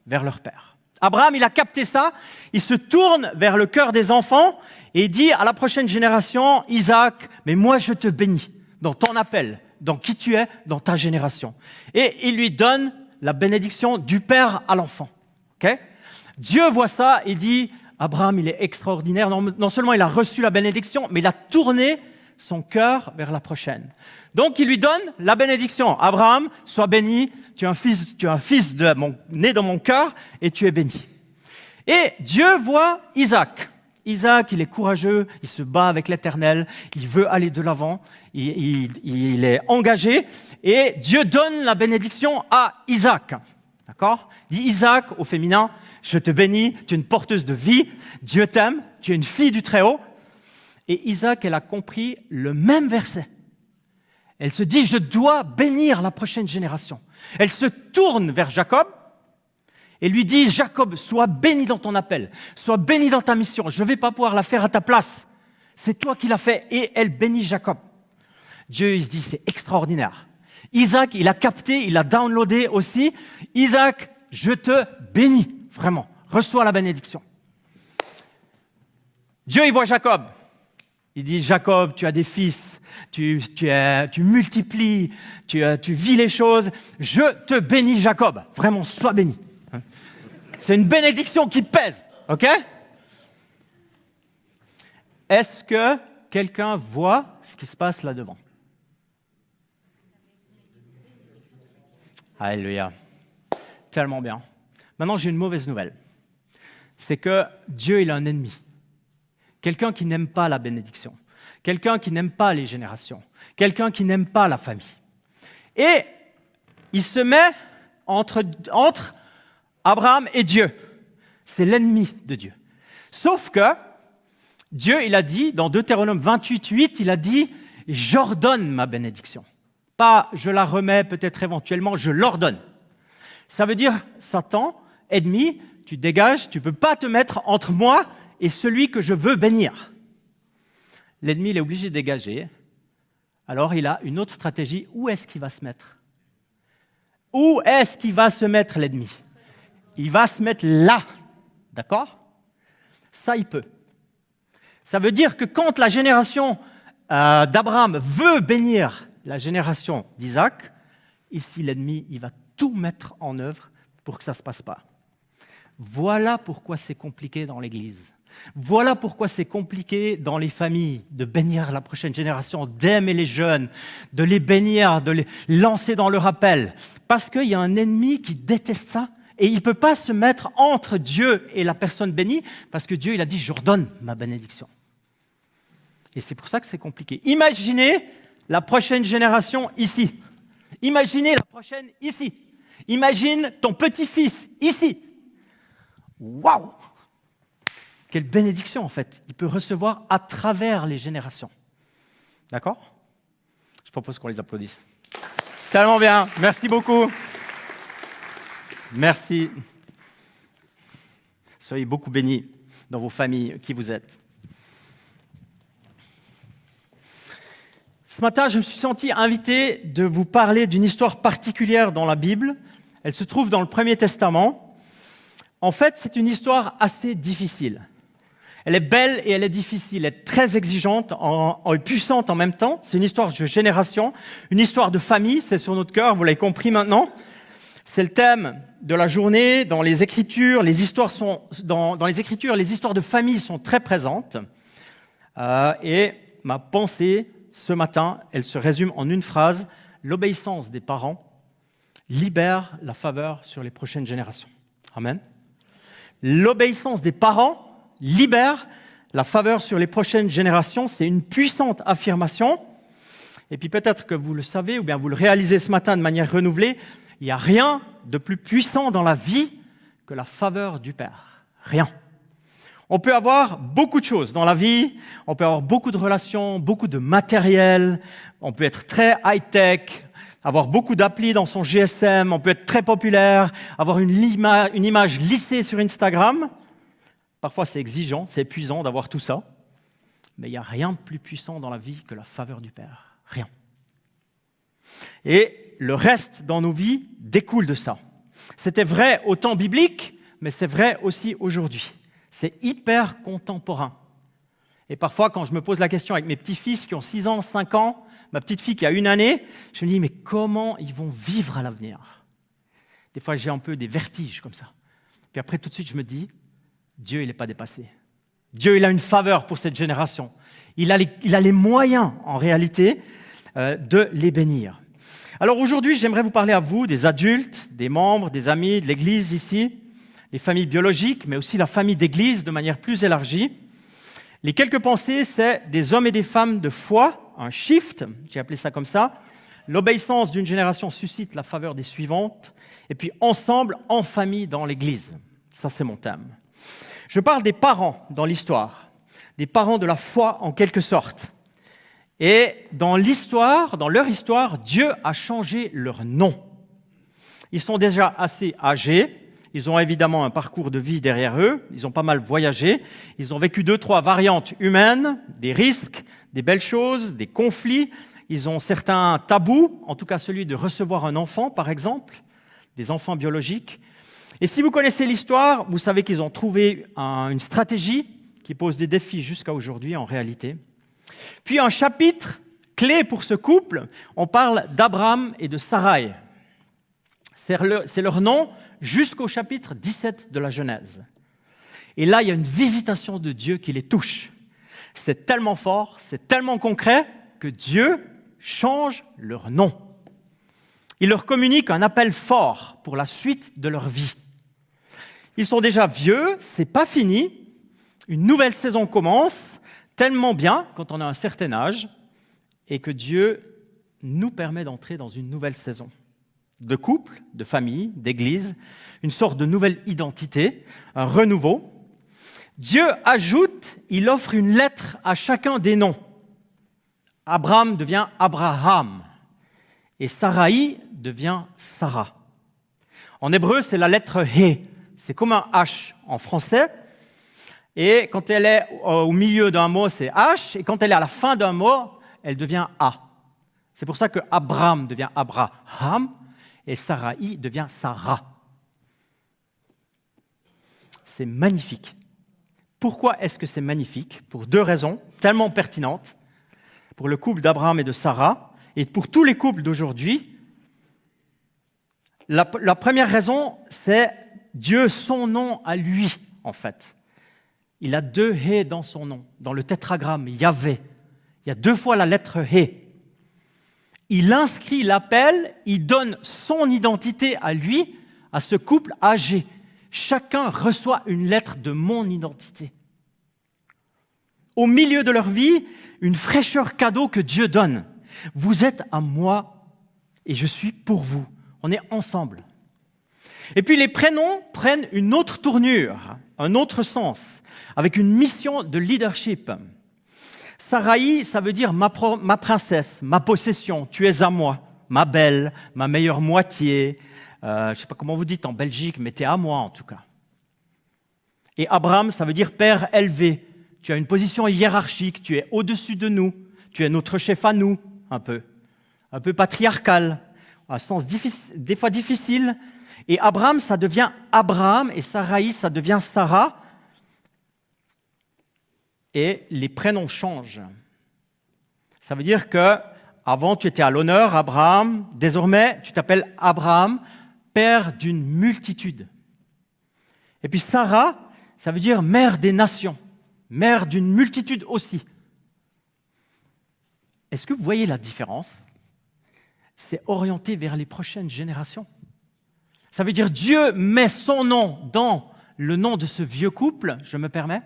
S9: vers leur père. Abraham, il a capté ça, il se tourne vers le cœur des enfants et il dit à la prochaine génération, Isaac, mais moi je te bénis dans ton appel, dans qui tu es, dans ta génération. Et il lui donne la bénédiction du père à l'enfant. Okay? Dieu voit ça et dit, Abraham, il est extraordinaire. Non seulement il a reçu la bénédiction, mais il a tourné son cœur vers la prochaine. Donc, il lui donne la bénédiction. Abraham, sois béni, tu es un fils né dans mon cœur et tu es béni. Et Dieu voit Isaac. Isaac, il est courageux, il se bat avec l'Éternel, il veut aller de l'avant, il est engagé et Dieu donne la bénédiction à Isaac. D'accord? Il dit Isaac au féminin, je te bénis, tu es une porteuse de vie, Dieu t'aime, tu es une fille du Très-Haut. Et Isaac, elle a compris le même verset. Elle se dit, je dois bénir la prochaine génération. Elle se tourne vers Jacob et lui dit, Jacob, sois béni dans ton appel, sois béni dans ta mission. Je ne vais pas pouvoir la faire à ta place. C'est toi qui l'as fait. Et elle bénit Jacob. Dieu, il se dit, c'est extraordinaire. Isaac, il a capté, il a downloadé aussi. Isaac, je te bénis, vraiment. Reçois la bénédiction. Dieu, il voit Jacob. Il dit, Jacob, tu as des fils, tu multiplies, tu vis les choses. Je te bénis, Jacob. Vraiment, sois béni. C'est une bénédiction qui pèse, ok? Est-ce que quelqu'un voit ce qui se passe là-devant? Alléluia. Tellement bien. Maintenant, j'ai une mauvaise nouvelle. C'est que Dieu, il a un ennemi. Quelqu'un qui n'aime pas la bénédiction, quelqu'un qui n'aime pas les générations, quelqu'un qui n'aime pas la famille. Et il se met entre Abraham et Dieu. C'est l'ennemi de Dieu. Sauf que Dieu, il a dit, dans Deutéronome 28:8, il a dit « J'ordonne ma bénédiction ». Pas « je la remets peut-être éventuellement », je l'ordonne. Ça veut dire, Satan, ennemi, tu dégages, tu ne peux pas te mettre entre moi et celui que je veux bénir. L'ennemi, il est obligé de dégager. Alors, il a une autre stratégie. Où est-ce qu'il va se mettre? Où est-ce qu'il va se mettre, l'ennemi? Il va se mettre là. D'accord? Ça, il peut. Ça veut dire que quand la génération d'Abraham veut bénir la génération d'Isaac, ici, l'ennemi, il va tout mettre en œuvre pour que ça ne se passe pas. Voilà pourquoi c'est compliqué dans l'Église. Voilà pourquoi c'est compliqué dans les familles de bénir la prochaine génération, d'aimer les jeunes, de les bénir, de les lancer dans le rappel. Parce qu'il y a un ennemi qui déteste ça et il ne peut pas se mettre entre Dieu et la personne bénie parce que Dieu, il a dit « j'ordonne ma bénédiction ». Et c'est pour ça que c'est compliqué. Imaginez la prochaine génération ici. Imaginez la prochaine ici. Imagine ton petit-fils ici. Waouh! Quelle bénédiction, en fait, il peut recevoir à travers les générations. D'accord? Je propose qu'on les applaudisse. Tellement bien, merci beaucoup. Merci. Soyez beaucoup bénis dans vos familles, qui vous êtes. Ce matin, je me suis senti invité de vous parler d'une histoire particulière dans la Bible. Elle se trouve dans le Premier Testament. En fait, c'est une histoire assez difficile. Elle est belle et elle est difficile, elle est très exigeante et puissante en même temps. C'est une histoire de génération, une histoire de famille, c'est sur notre cœur, vous l'avez compris maintenant. C'est le thème de la journée. Dans les Écritures, les histoires de famille sont très présentes. Et ma pensée ce matin, elle se résume en une phrase. L'obéissance des parents libère la faveur sur les prochaines générations. Amen. L'obéissance des parents libère la faveur sur les prochaines générations. C'est une puissante affirmation. Et puis peut-être que vous le savez ou bien vous le réalisez ce matin de manière renouvelée, il n'y a rien de plus puissant dans la vie que la faveur du Père. Rien. On peut avoir beaucoup de choses dans la vie, on peut avoir beaucoup de relations, beaucoup de matériel, on peut être très high-tech, avoir beaucoup d'applis dans son GSM, on peut être très populaire, avoir une image lissée sur Instagram. Parfois c'est exigeant, c'est épuisant d'avoir tout ça, mais il n'y a rien de plus puissant dans la vie que la faveur du Père. Rien. Et le reste dans nos vies découle de ça. C'était vrai au temps biblique, mais c'est vrai aussi aujourd'hui. C'est hyper contemporain. Et parfois, quand je me pose la question avec mes petits-fils qui ont 6 ans, 5 ans, ma petite fille qui a 1 année, je me dis, mais comment ils vont vivre à l'avenir? Des fois, j'ai un peu des vertiges comme ça. Puis après, tout de suite, je me dis, Dieu, il n'est pas dépassé. Dieu, il a une faveur pour cette génération. Il a les moyens, en réalité, de les bénir. Alors aujourd'hui, j'aimerais vous parler à vous, des adultes, des membres, des amis de l'Église ici, les familles biologiques, mais aussi la famille d'Église de manière plus élargie. Les quelques pensées, c'est des hommes et des femmes de foi, un shift, j'ai appelé ça comme ça. L'obéissance d'une génération suscite la faveur des suivantes. Et puis ensemble, en famille, dans l'Église. Ça, c'est mon thème. Je parle des parents dans l'histoire, des parents de la foi en quelque sorte. Et dans leur histoire, Dieu a changé leur nom. Ils sont déjà assez âgés. Ils ont évidemment un parcours de vie derrière eux, ils ont pas mal voyagé, ils ont vécu 2-3 variantes humaines, des risques, des belles choses, des conflits, ils ont certains tabous, en tout cas celui de recevoir un enfant par exemple, des enfants biologiques. Et si vous connaissez l'histoire, vous savez qu'ils ont trouvé une stratégie qui pose des défis jusqu'à aujourd'hui en réalité. Puis un chapitre clé pour ce couple, on parle d'Abraham et de Sarai. C'est leur nom jusqu'au chapitre 17 de la Genèse. Et là, il y a une visitation de Dieu qui les touche. C'est tellement fort, c'est tellement concret que Dieu change leur nom. Il leur communique un appel fort pour la suite de leur vie. Ils sont déjà vieux, c'est pas fini. Une nouvelle saison commence, tellement bien quand on a un certain âge, et que Dieu nous permet d'entrer dans une nouvelle saison. De couple, de famille, d'église, une sorte de nouvelle identité, un renouveau. Dieu ajoute, il offre une lettre à chacun des noms. Abraham devient Abraham et Sarai devient Sarah. En hébreu, c'est la lettre He. C'est comme un H en français. Et quand elle est au milieu d'un mot, c'est H. Et quand elle est à la fin d'un mot, elle devient A. C'est pour ça que Abraham devient Abraham et Sarai devient Sarah. C'est magnifique. Pourquoi est-ce que c'est magnifique? Pour 2 raisons tellement pertinentes. Pour le couple d'Abraham et de Sarah, et pour tous les couples d'aujourd'hui. La première raison, c'est Dieu, son nom à lui, en fait. Il a 2 He dans son nom, dans le tétragramme, Yahvé. Il y a 2 fois la lettre He. Il inscrit l'appel, il donne son identité à lui, à ce couple âgé. Chacun reçoit une lettre de mon identité. Au milieu de leur vie, une fraîcheur cadeau que Dieu donne. Vous êtes à moi et je suis pour vous. On est ensemble. Et puis les prénoms prennent une autre tournure, un autre sens, avec une mission de leadership. Sarai, ça veut dire ma princesse, ma possession, tu es à moi, ma belle, ma meilleure moitié. Je ne sais pas comment vous dites en Belgique, mais tu es à moi en tout cas. Et Abraham, ça veut dire père élevé. Tu as une position hiérarchique, tu es au-dessus de nous, tu es notre chef à nous, un peu patriarcal, un sens des fois difficile. Et Abraham, ça devient Abraham, et Sarai, ça devient Sarah. Et les prénoms changent. Ça veut dire que avant tu étais à l'honneur, Abraham, désormais tu t'appelles Abraham, père d'une multitude. Et puis Sarah, ça veut dire mère des nations, mère d'une multitude aussi. Est-ce que vous voyez la différence? C'est orienté vers les prochaines générations. Ça veut dire Dieu met son nom dans le nom de ce vieux couple, je me permets,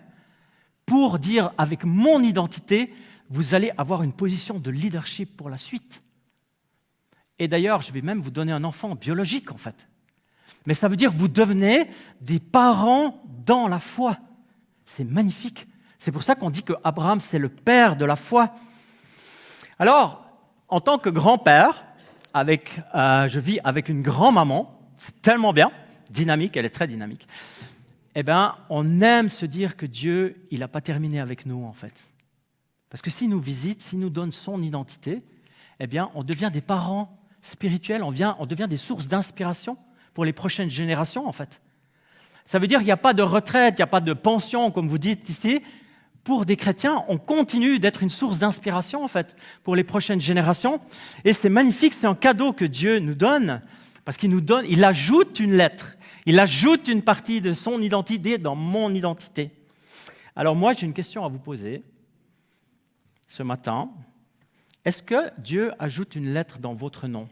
S9: pour dire avec mon identité, vous allez avoir une position de leadership pour la suite. Et d'ailleurs, je vais même vous donner un enfant biologique en fait. Mais ça veut dire vous devenez des parents dans la foi. C'est magnifique. C'est pour ça qu'on dit que Abraham, c'est le père de la foi. Alors, en tant que grand-père, je vis avec une grand-maman, c'est tellement bien, dynamique, elle est très dynamique. Eh bien, on aime se dire que Dieu, il n'a pas terminé avec nous, en fait. Parce que s'il nous visite, s'il nous donne son identité, eh bien, on devient des parents spirituels, on devient des sources d'inspiration pour les prochaines générations, en fait. Ça veut dire qu'il n'y a pas de retraite, il n'y a pas de pension, comme vous dites ici. Pour des chrétiens, on continue d'être une source d'inspiration, en fait, pour les prochaines générations. Et c'est magnifique, c'est un cadeau que Dieu nous donne, parce il ajoute une lettre. Il ajoute une partie de son identité dans mon identité. Alors moi, j'ai une question à vous poser ce matin. Est-ce que Dieu ajoute une lettre dans votre nom?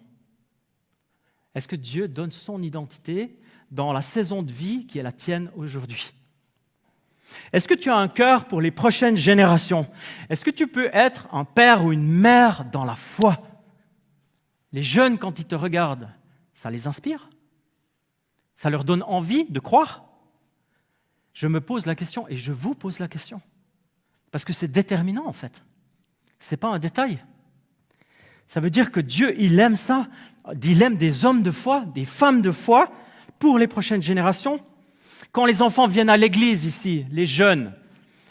S9: Est-ce que Dieu donne son identité dans la saison de vie qui est la tienne aujourd'hui? Est-ce que tu as un cœur pour les prochaines générations? Est-ce que tu peux être un père ou une mère dans la foi? Les jeunes, quand ils te regardent, ça les inspire? Ça leur donne envie de croire? Je me pose la question et je vous pose la question. Parce que c'est déterminant en fait. Ce n'est pas un détail. Ça veut dire que Dieu, il aime ça. Il aime des hommes de foi, des femmes de foi pour les prochaines générations. Quand les enfants viennent à l'église ici, les jeunes,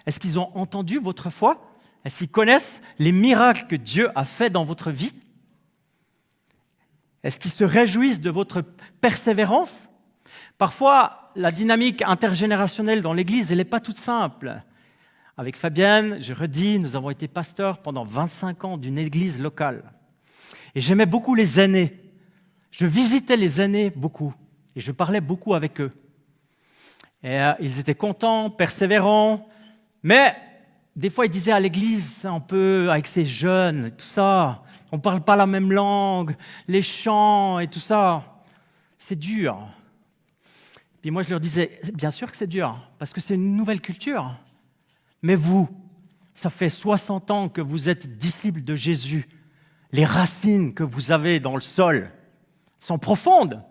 S9: est-ce qu'ils ont entendu votre foi? Est-ce qu'ils connaissent les miracles que Dieu a faits dans votre vie? Est-ce qu'ils se réjouissent de votre persévérance? Parfois, la dynamique intergénérationnelle dans l'église, elle n'est pas toute simple. Avec Fabienne, je redis, nous avons été pasteurs pendant 25 ans d'une église locale. Et j'aimais beaucoup les aînés. Je visitais les aînés beaucoup. Et je parlais beaucoup avec eux. Et ils étaient contents, persévérants. Mais des fois, ils disaient à l'église, un peu avec ces jeunes, tout ça, on ne parle pas la même langue, les chants et tout ça, c'est dur. Puis moi, je leur disais, bien sûr que c'est dur, parce que c'est une nouvelle culture. Mais vous, ça fait 60 ans que vous êtes disciples de Jésus. Les racines que vous avez dans le sol sont profondes.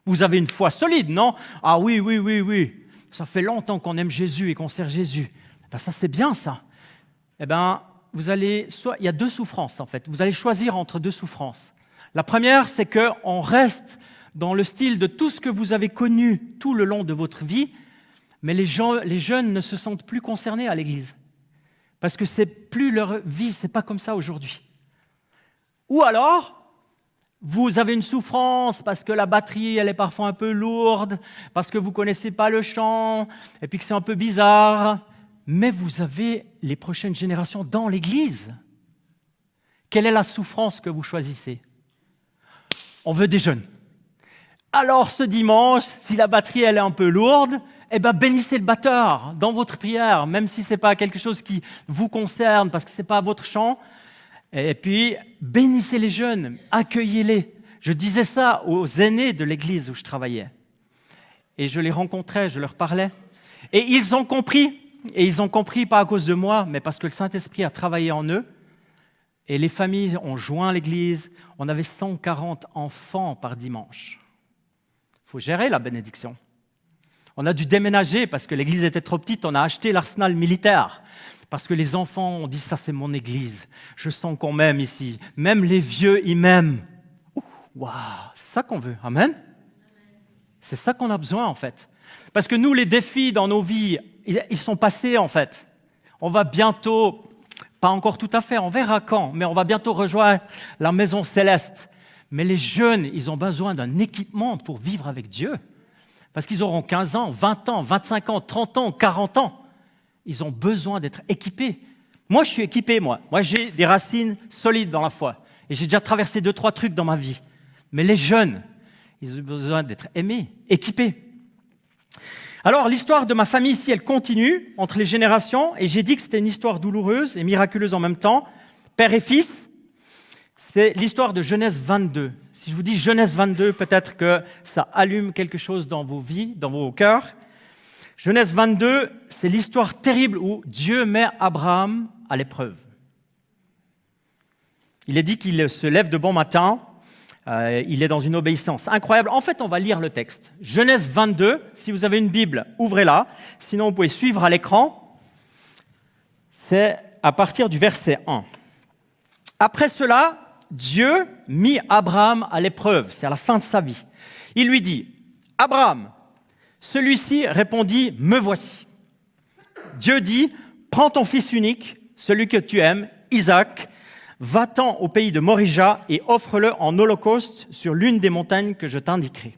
S9: Vous avez une foi solide, non? Ah oui. Ça fait longtemps qu'on aime Jésus et qu'on sert Jésus. Ben ça, c'est bien, ça. Eh bien, il y a deux souffrances, en fait. Vous allez choisir entre deux souffrances. La première, c'est qu'on reste dans le style de tout ce que vous avez connu tout le long de votre vie, mais les jeunes ne se sentent plus concernés à l'église. Parce que c'est plus leur vie, c'est pas comme ça aujourd'hui. Ou alors, vous avez une souffrance parce que la batterie, elle est parfois un peu lourde, parce que vous ne connaissez pas le chant, et puis que c'est un peu bizarre. Mais vous avez les prochaines générations dans l'église. Quelle est la souffrance que vous choisissez? On veut des jeunes. Alors ce dimanche, si la batterie elle est un peu lourde, eh ben bénissez le batteur dans votre prière, même si ce n'est pas quelque chose qui vous concerne, parce que ce n'est pas votre chant. Et puis, bénissez les jeunes, accueillez-les. Je disais ça aux aînés de l'église où je travaillais. Et je les rencontrais, je leur parlais. Et ils ont compris. Et ils ont compris pas à cause de moi, mais parce que le Saint-Esprit a travaillé en eux. Et les familles ont joint l'église. On avait 140 enfants par dimanche. Il faut gérer la bénédiction. On a dû déménager parce que l'église était trop petite. On a acheté l'arsenal militaire Parce que les enfants ont dit, ça c'est mon église. Je sens qu'on m'aime ici. Même les vieux, ils m'aiment. Waouh, c'est ça qu'on veut. Amen. C'est ça qu'on a besoin en fait. Parce que nous, les défis dans nos vies, ils sont passés en fait. On va bientôt, pas encore tout à fait, on verra quand, mais on va bientôt rejoindre la maison céleste. Mais les jeunes, ils ont besoin d'un équipement pour vivre avec Dieu. Parce qu'ils auront 15 ans, 20 ans, 25 ans, 30 ans, 40 ans. Ils ont besoin d'être équipés. Moi, je suis équipé, moi. Moi, j'ai des racines solides dans la foi. Et j'ai déjà traversé 2-3 trucs dans ma vie. Mais les jeunes, ils ont besoin d'être aimés, équipés. Alors, l'histoire de ma famille ici, elle continue entre les générations. Et j'ai dit que c'était une histoire douloureuse et miraculeuse en même temps. Père et fils, c'est l'histoire de Genèse 22. Si je vous dis Genèse 22, peut-être que ça allume quelque chose dans vos vies, dans vos cœurs. Genèse 22, c'est l'histoire terrible où Dieu met Abraham à l'épreuve. Il est dit qu'il se lève de bon matin, il est dans une obéissance incroyable. En fait, on va lire le texte. Genèse 22, si vous avez une Bible, ouvrez-la. Sinon, vous pouvez suivre à l'écran. C'est à partir du verset 1. Après cela, Dieu mit Abraham à l'épreuve. C'est à la fin de sa vie. Il lui dit, « Abraham !» Celui-ci répondit, « Me voici. » Dieu dit, « Prends ton fils unique, celui que tu aimes, Isaac, va-t'en au pays de Morija et offre-le en holocauste sur l'une des montagnes que je t'indiquerai. »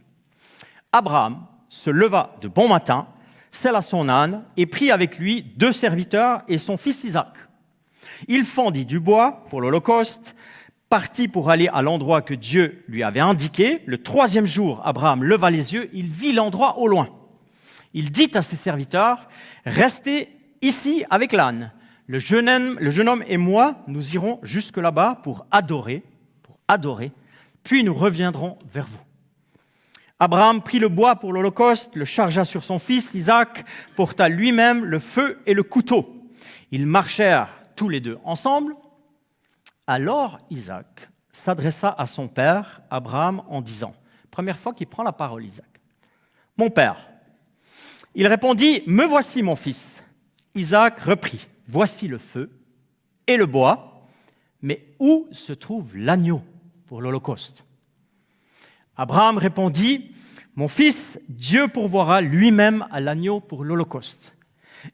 S9: Abraham se leva de bon matin, sella son âne et prit avec lui 2 serviteurs et son fils Isaac. Il fendit du bois pour l'holocauste, partit pour aller à l'endroit que Dieu lui avait indiqué. Le 3e jour, Abraham leva les yeux, il vit l'endroit au loin. Il dit à ses serviteurs, « Restez ici avec l'âne. Le jeune homme et moi, nous irons jusque là-bas pour adorer, puis nous reviendrons vers vous. » Abraham prit le bois pour l'holocauste, le chargea sur son fils Isaac, porta lui-même le feu et le couteau. Ils marchèrent tous les deux ensemble. Alors Isaac s'adressa à son père, Abraham, en disant, première fois qu'il prend la parole, Isaac, « Mon père !» Il répondit, « Me voici, mon fils. » Isaac reprit, « Voici le feu et le bois, mais où se trouve l'agneau pour l'holocauste ?» Abraham répondit, « Mon fils, Dieu pourvoira lui-même à l'agneau pour l'holocauste. »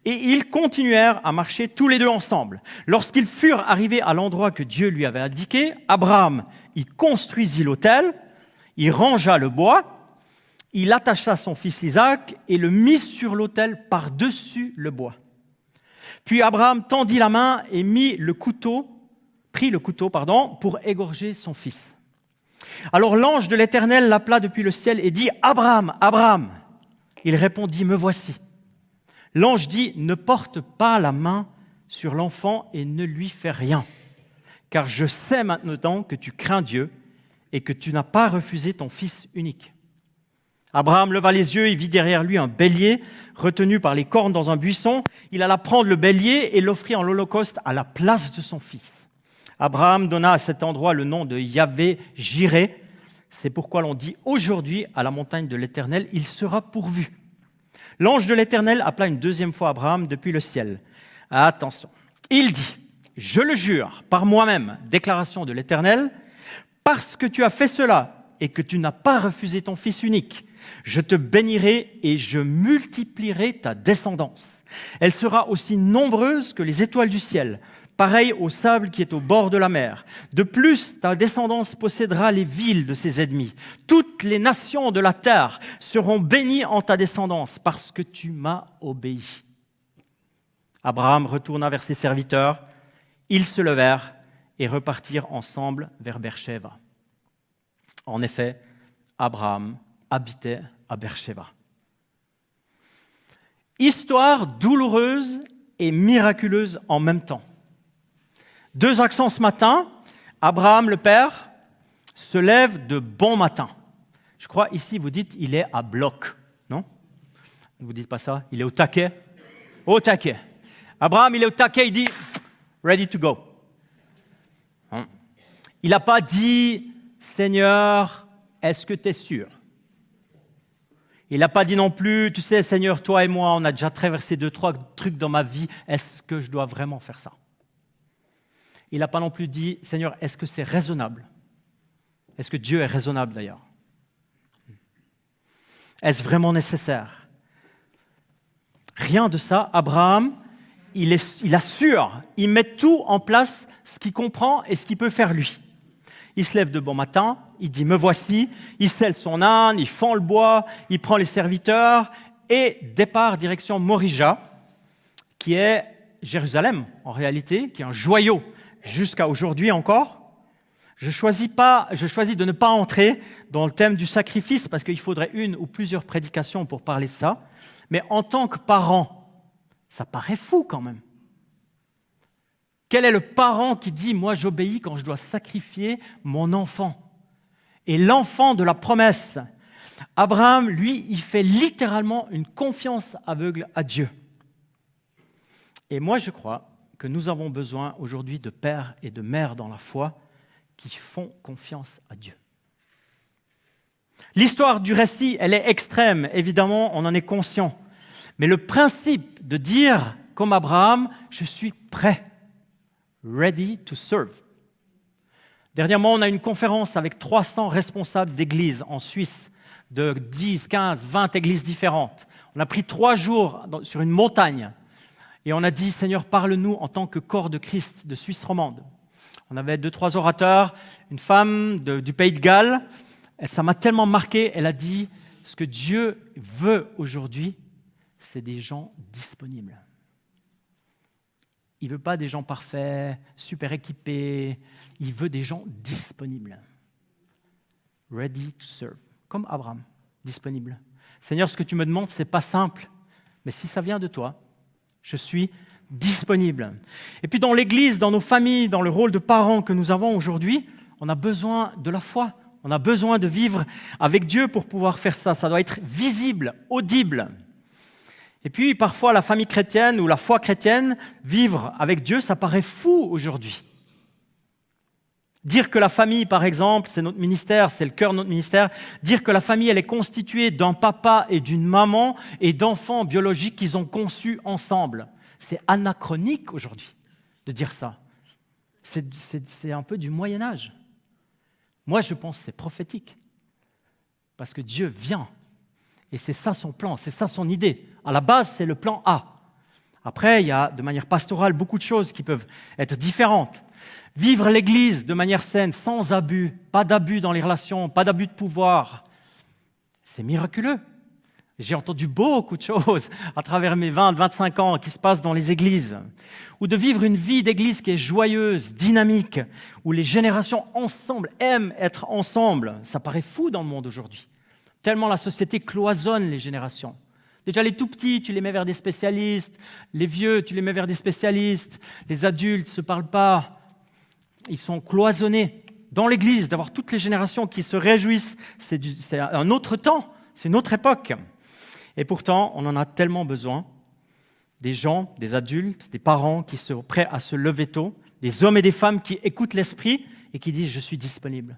S9: Et ils continuèrent à marcher tous les deux ensemble. Lorsqu'ils furent arrivés à l'endroit que Dieu lui avait indiqué, Abraham y construisit l'autel, il rangea le bois, il attacha son fils Isaac et le mit sur l'autel par-dessus le bois. Puis Abraham tendit la main et prit le couteau pour égorger son fils. Alors l'ange de l'Éternel l'appela depuis le ciel et dit, « Abraham, Abraham !» Il répondit, « Me voici. » L'ange dit, « Ne porte pas la main sur l'enfant et ne lui fais rien, car je sais maintenant que tu crains Dieu et que tu n'as pas refusé ton fils unique. » Abraham leva les yeux et vit derrière lui un bélier retenu par les cornes dans un buisson. Il alla prendre le bélier et l'offrit en holocauste à la place de son fils. Abraham donna à cet endroit le nom de Yahvé-Jiré. C'est pourquoi l'on dit aujourd'hui à la montagne de l'Éternel, il sera pourvu. L'ange de l'Éternel appela une 2e fois Abraham depuis le ciel. Attention, il dit, « Je le jure par moi-même, déclaration de l'Éternel, parce que tu as fait cela et que tu n'as pas refusé ton fils unique, je te bénirai et je multiplierai ta descendance. Elle sera aussi nombreuse que les étoiles du ciel, pareille au sable qui est au bord de la mer. De plus, ta descendance possédera les villes de ses ennemis. Toutes les nations de la terre seront bénies en ta descendance parce que tu m'as obéi. » Abraham retourna vers ses serviteurs. Ils se levèrent et repartirent ensemble vers Beersheba. En effet, Abraham habitait à Beersheba. Histoire douloureuse et miraculeuse en même temps. 2 accents ce matin. Abraham, le père, se lève de bon matin. Je crois ici, vous dites, il est à bloc, non? Vous ne dites pas ça? Il est au taquet? Au taquet. Abraham, il est au taquet, il dit, ready to go. Il n'a pas dit, Seigneur, est-ce que tu es sûr? Il n'a pas dit non plus, tu sais Seigneur, toi et moi, on a déjà traversé 2-3 trucs dans ma vie, est-ce que je dois vraiment faire ça? Il n'a pas non plus dit, Seigneur, est-ce que c'est raisonnable? Est-ce que Dieu est raisonnable d'ailleurs? Est-ce vraiment nécessaire? Rien de ça. Abraham, il assure, il met tout en place, ce qu'il comprend et ce qu'il peut faire lui. Il se lève de bon matin, il dit « me voici », il selle son âne, il fend le bois, il prend les serviteurs et départ direction Morija, qui est Jérusalem en réalité, qui est un joyau jusqu'à aujourd'hui encore. Je choisis de ne pas entrer dans le thème du sacrifice parce qu'il faudrait une ou plusieurs prédications pour parler de ça. Mais en tant que parent, ça paraît fou quand même. Quel est le parent qui dit « moi j'obéis quand je dois sacrifier mon enfant » et l'enfant de la promesse? Abraham, lui, il fait littéralement une confiance aveugle à Dieu. Et moi je crois que nous avons besoin aujourd'hui de pères et de mères dans la foi qui font confiance à Dieu. L'histoire du récit, elle est extrême, évidemment, on en est conscient. Mais le principe de dire, comme Abraham, je suis prêt, ready to serve. Dernièrement, on a une conférence avec 300 responsables d'églises en Suisse, de 10, 15, 20 églises différentes. On a pris 3 jours sur une montagne et on a dit, Seigneur, parle-nous en tant que corps de Christ de Suisse romande. On avait 2-3 orateurs, une femme du Pays de Galles. Et ça m'a tellement marqué, elle a dit, ce que Dieu veut aujourd'hui, c'est des gens disponibles. Il ne veut pas des gens parfaits, super équipés, il veut des gens disponibles. Ready to serve, comme Abraham, disponible. Seigneur, ce que tu me demandes, ce n'est pas simple, mais si ça vient de toi, je suis disponible. Et puis dans l'Église, dans nos familles, dans le rôle de parents que nous avons aujourd'hui, on a besoin de la foi. On a besoin de vivre avec Dieu pour pouvoir faire ça. Ça doit être visible, audible. Et puis parfois la famille chrétienne ou la foi chrétienne, vivre avec Dieu, ça paraît fou aujourd'hui. Dire que la famille, par exemple, c'est notre ministère, c'est le cœur de notre ministère, dire que la famille, elle est constituée d'un papa et d'une maman et d'enfants biologiques qu'ils ont conçus ensemble. C'est anachronique aujourd'hui de dire ça. C'est un peu du Moyen-Âge. Moi, je pense que c'est prophétique. Parce que Dieu vient. Et c'est ça son plan, c'est ça son idée. À la base, c'est le plan A. Après, il y a de manière pastorale beaucoup de choses qui peuvent être différentes. Vivre l'Église de manière saine, sans abus, pas d'abus dans les relations, pas d'abus de pouvoir, c'est miraculeux. J'ai entendu beaucoup de choses à travers mes 20-25 ans qui se passent dans les églises. Ou de vivre une vie d'église qui est joyeuse, dynamique, où les générations ensemble aiment être ensemble. Ça paraît fou dans le monde aujourd'hui. Tellement la société cloisonne les générations. Déjà les tout petits, tu les mets vers des spécialistes. Les vieux, tu les mets vers des spécialistes. Les adultes ne se parlent pas. Ils sont cloisonnés. Dans l'église, d'avoir toutes les générations qui se réjouissent, c'est un autre temps, c'est une autre époque. Et pourtant, on en a tellement besoin, des gens, des adultes, des parents qui sont prêts à se lever tôt, des hommes et des femmes qui écoutent l'esprit et qui disent « je suis disponible,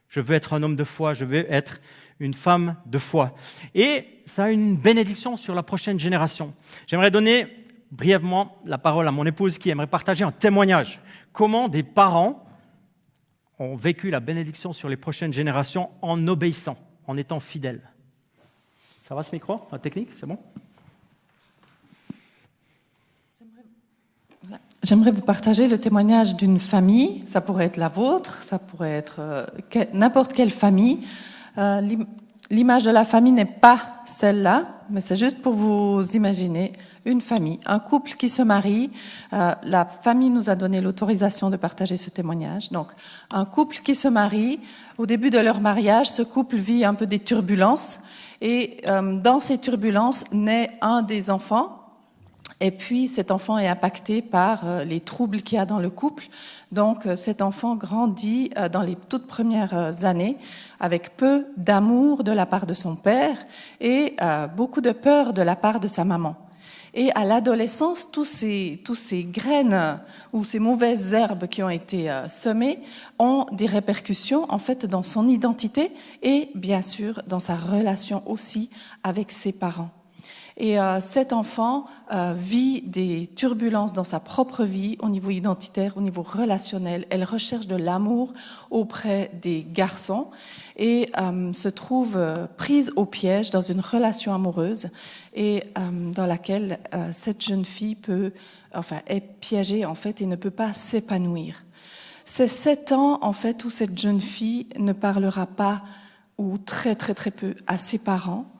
S9: je veux être un homme de foi, je veux être une femme de foi ». Et ça a une bénédiction sur la prochaine génération. J'aimerais donner brièvement la parole à mon épouse qui aimerait partager un témoignage. Comment des parents ont vécu la bénédiction sur les prochaines générations en obéissant, en étant fidèles. Ça va ce micro? La technique, c'est bon?
S2: J'aimerais vous partager le témoignage d'une famille. Ça pourrait être la vôtre, ça pourrait être n'importe quelle famille. L'image de la famille n'est pas celle-là, mais c'est juste pour vous imaginer une famille, un couple qui se marie. La famille nous a donné l'autorisation de partager ce témoignage. Donc, un couple qui se marie, au début de leur mariage, ce couple vit un peu des turbulences. Et dans ces turbulences naît un des enfants. Et puis, cet enfant est impacté par les troubles qu'il y a dans le couple. Donc, cet enfant grandit dans les toutes premières années avec peu d'amour de la part de son père et beaucoup de peur de la part de sa maman.
S10: Et à l'adolescence, tous ces graines ou ces mauvaises herbes qui ont été semées ont des répercussions en fait dans son identité et bien sûr dans sa relation aussi avec ses parents. Et cet enfant vit des turbulences dans sa propre vie au niveau identitaire, au niveau relationnel. Elle recherche de l'amour auprès des garçons et se trouve prise au piège dans une relation amoureuse et dans laquelle cette jeune fille est piégée en fait et ne peut pas s'épanouir. C'est 7 ans en fait où cette jeune fille ne parlera pas ou très très très peu à ses parents,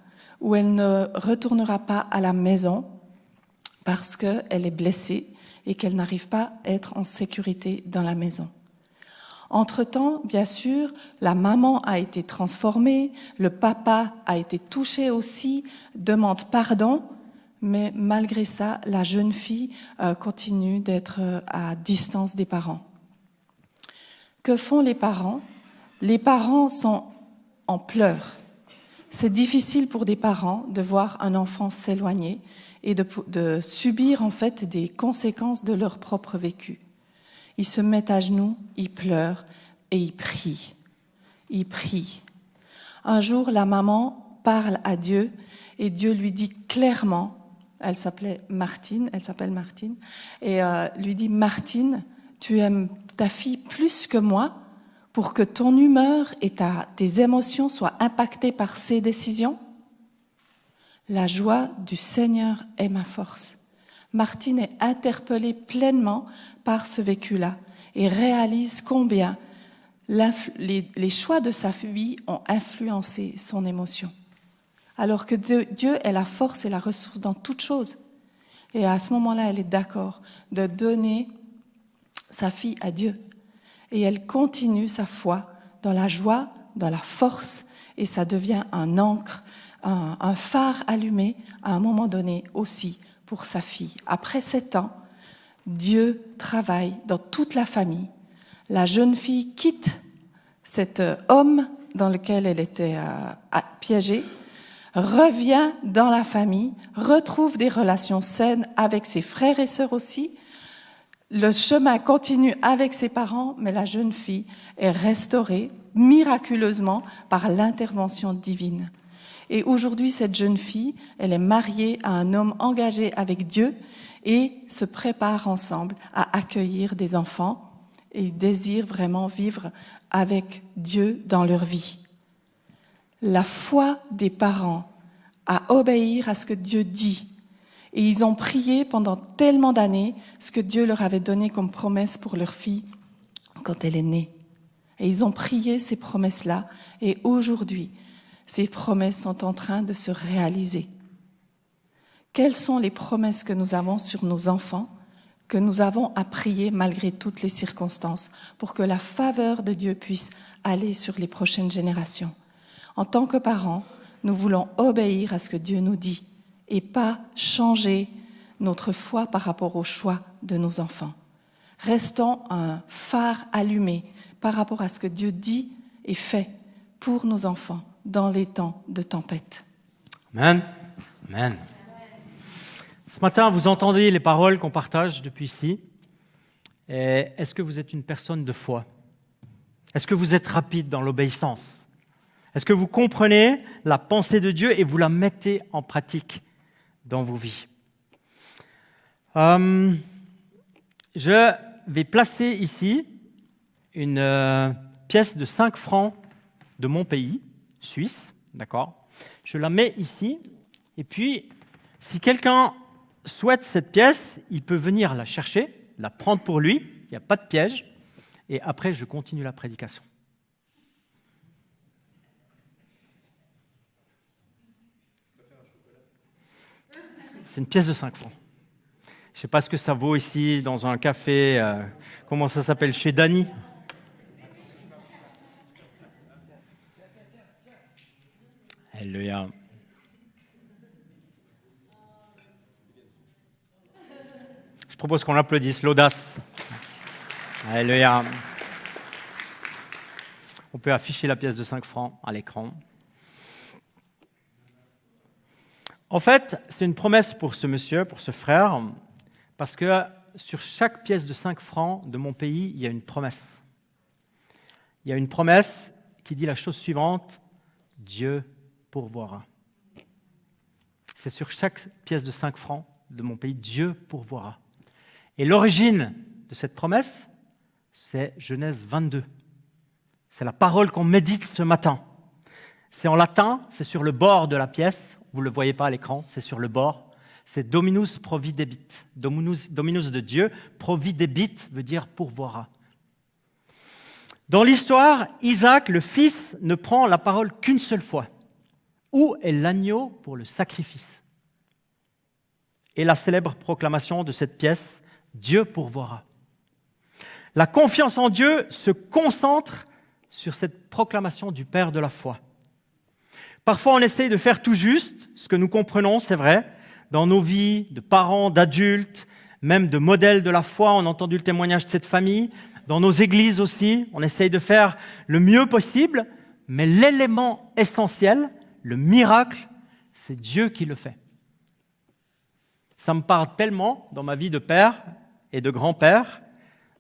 S10: où elle ne retournera pas à la maison parce qu'elle est blessée et qu'elle n'arrive pas à être en sécurité dans la maison. Entre-temps, bien sûr, la maman a été transformée, le papa a été touché aussi, demande pardon, mais malgré ça, la jeune fille continue d'être à distance des parents. Que font les parents ? Les parents sont en pleurs. C'est difficile pour des parents de voir un enfant s'éloigner et de subir en fait des conséquences de leur propre vécu. Ils se mettent à genoux, ils pleurent et ils prient. Ils prient. Un jour, la maman parle à Dieu et Dieu lui dit clairement, elle s'appelle Martine, et lui dit « Martine, tu aimes ta fille plus que moi pour que ton humeur et tes émotions soient impactées par ses décisions? La joie du Seigneur est ma force. » Martine est interpellée pleinement par ce vécu-là et réalise combien les choix de sa vie ont influencé son émotion. Alors que Dieu est la force et la ressource dans toute chose. Et à ce moment-là, elle est d'accord de donner sa fille à Dieu. Et elle continue sa foi dans la joie, dans la force, et ça devient un ancre, un phare allumé à un moment donné aussi pour sa fille. Après 7 ans, Dieu travaille dans toute la famille. La jeune fille quitte cet homme dans lequel elle était piégée, revient dans la famille, retrouve des relations saines avec ses frères et sœurs aussi. Le chemin continue avec ses parents, mais la jeune fille est restaurée miraculeusement par l'intervention divine. Et aujourd'hui, cette jeune fille, elle est mariée à un homme engagé avec Dieu et se prépare ensemble à accueillir des enfants et désirent vraiment vivre avec Dieu dans leur vie. La foi des parents à obéir à ce que Dieu dit. Et ils ont prié pendant tellement d'années ce que Dieu leur avait donné comme promesse pour leur fille quand elle est née. Et ils ont prié ces promesses-là. Et aujourd'hui, ces promesses sont en train de se réaliser. Quelles sont les promesses que nous avons sur nos enfants, que nous avons à prier malgré toutes les circonstances, pour que la faveur de Dieu puisse aller sur les prochaines générations? En tant que parents, nous voulons obéir à ce que Dieu nous dit et pas changer notre foi par rapport au choix de nos enfants. Restons un phare allumé par rapport à ce que Dieu dit et fait pour nos enfants dans les temps de tempête.
S9: Amen. Amen. Ce matin, vous entendez les paroles qu'on partage depuis ici. Et est-ce que vous êtes une personne de foi? Est-ce que vous êtes rapide dans l'obéissance? Est-ce que vous comprenez la pensée de Dieu et vous la mettez en pratique dans vos vies? Je vais placer ici une pièce de 5 francs de mon pays, Suisse, d'accord? Je la mets ici, et puis, si quelqu'un souhaite cette pièce, il peut venir la chercher, la prendre pour lui, il n'y a pas de piège, et après, je continue la prédication. C'est une pièce de 5 francs. Je ne sais pas ce que ça vaut ici, dans un café, comment ça s'appelle, chez Dany. Alléluia. Je propose qu'on applaudisse l'audace. Alléluia. On peut afficher la pièce de 5 francs à l'écran. En fait, c'est une promesse pour ce monsieur, pour ce frère, parce que sur chaque pièce de 5 francs de mon pays, il y a une promesse. Il y a une promesse qui dit la chose suivante, Dieu pourvoira. C'est sur chaque pièce de 5 francs de mon pays, Dieu pourvoira. Et l'origine de cette promesse, c'est Genèse 22. C'est la parole qu'on médite ce matin. C'est en latin, c'est sur le bord de la pièce. Vous ne le voyez pas à l'écran, c'est sur le bord. C'est Dominus providebit. Dominus de Dieu, providebit veut dire pourvoira. Dans l'histoire, Isaac, le fils, ne prend la parole qu'une seule fois. Où est l'agneau pour le sacrifice? Et la célèbre proclamation de cette pièce, Dieu pourvoira. La confiance en Dieu se concentre sur cette proclamation du Père de la foi. Parfois, on essaye de faire tout juste, ce que nous comprenons, c'est vrai, dans nos vies de parents, d'adultes, même de modèles de la foi. On a entendu le témoignage de cette famille. Dans nos églises aussi, on essaye de faire le mieux possible, mais l'élément essentiel, le miracle, c'est Dieu qui le fait. Ça me parle tellement dans ma vie de père et de grand-père,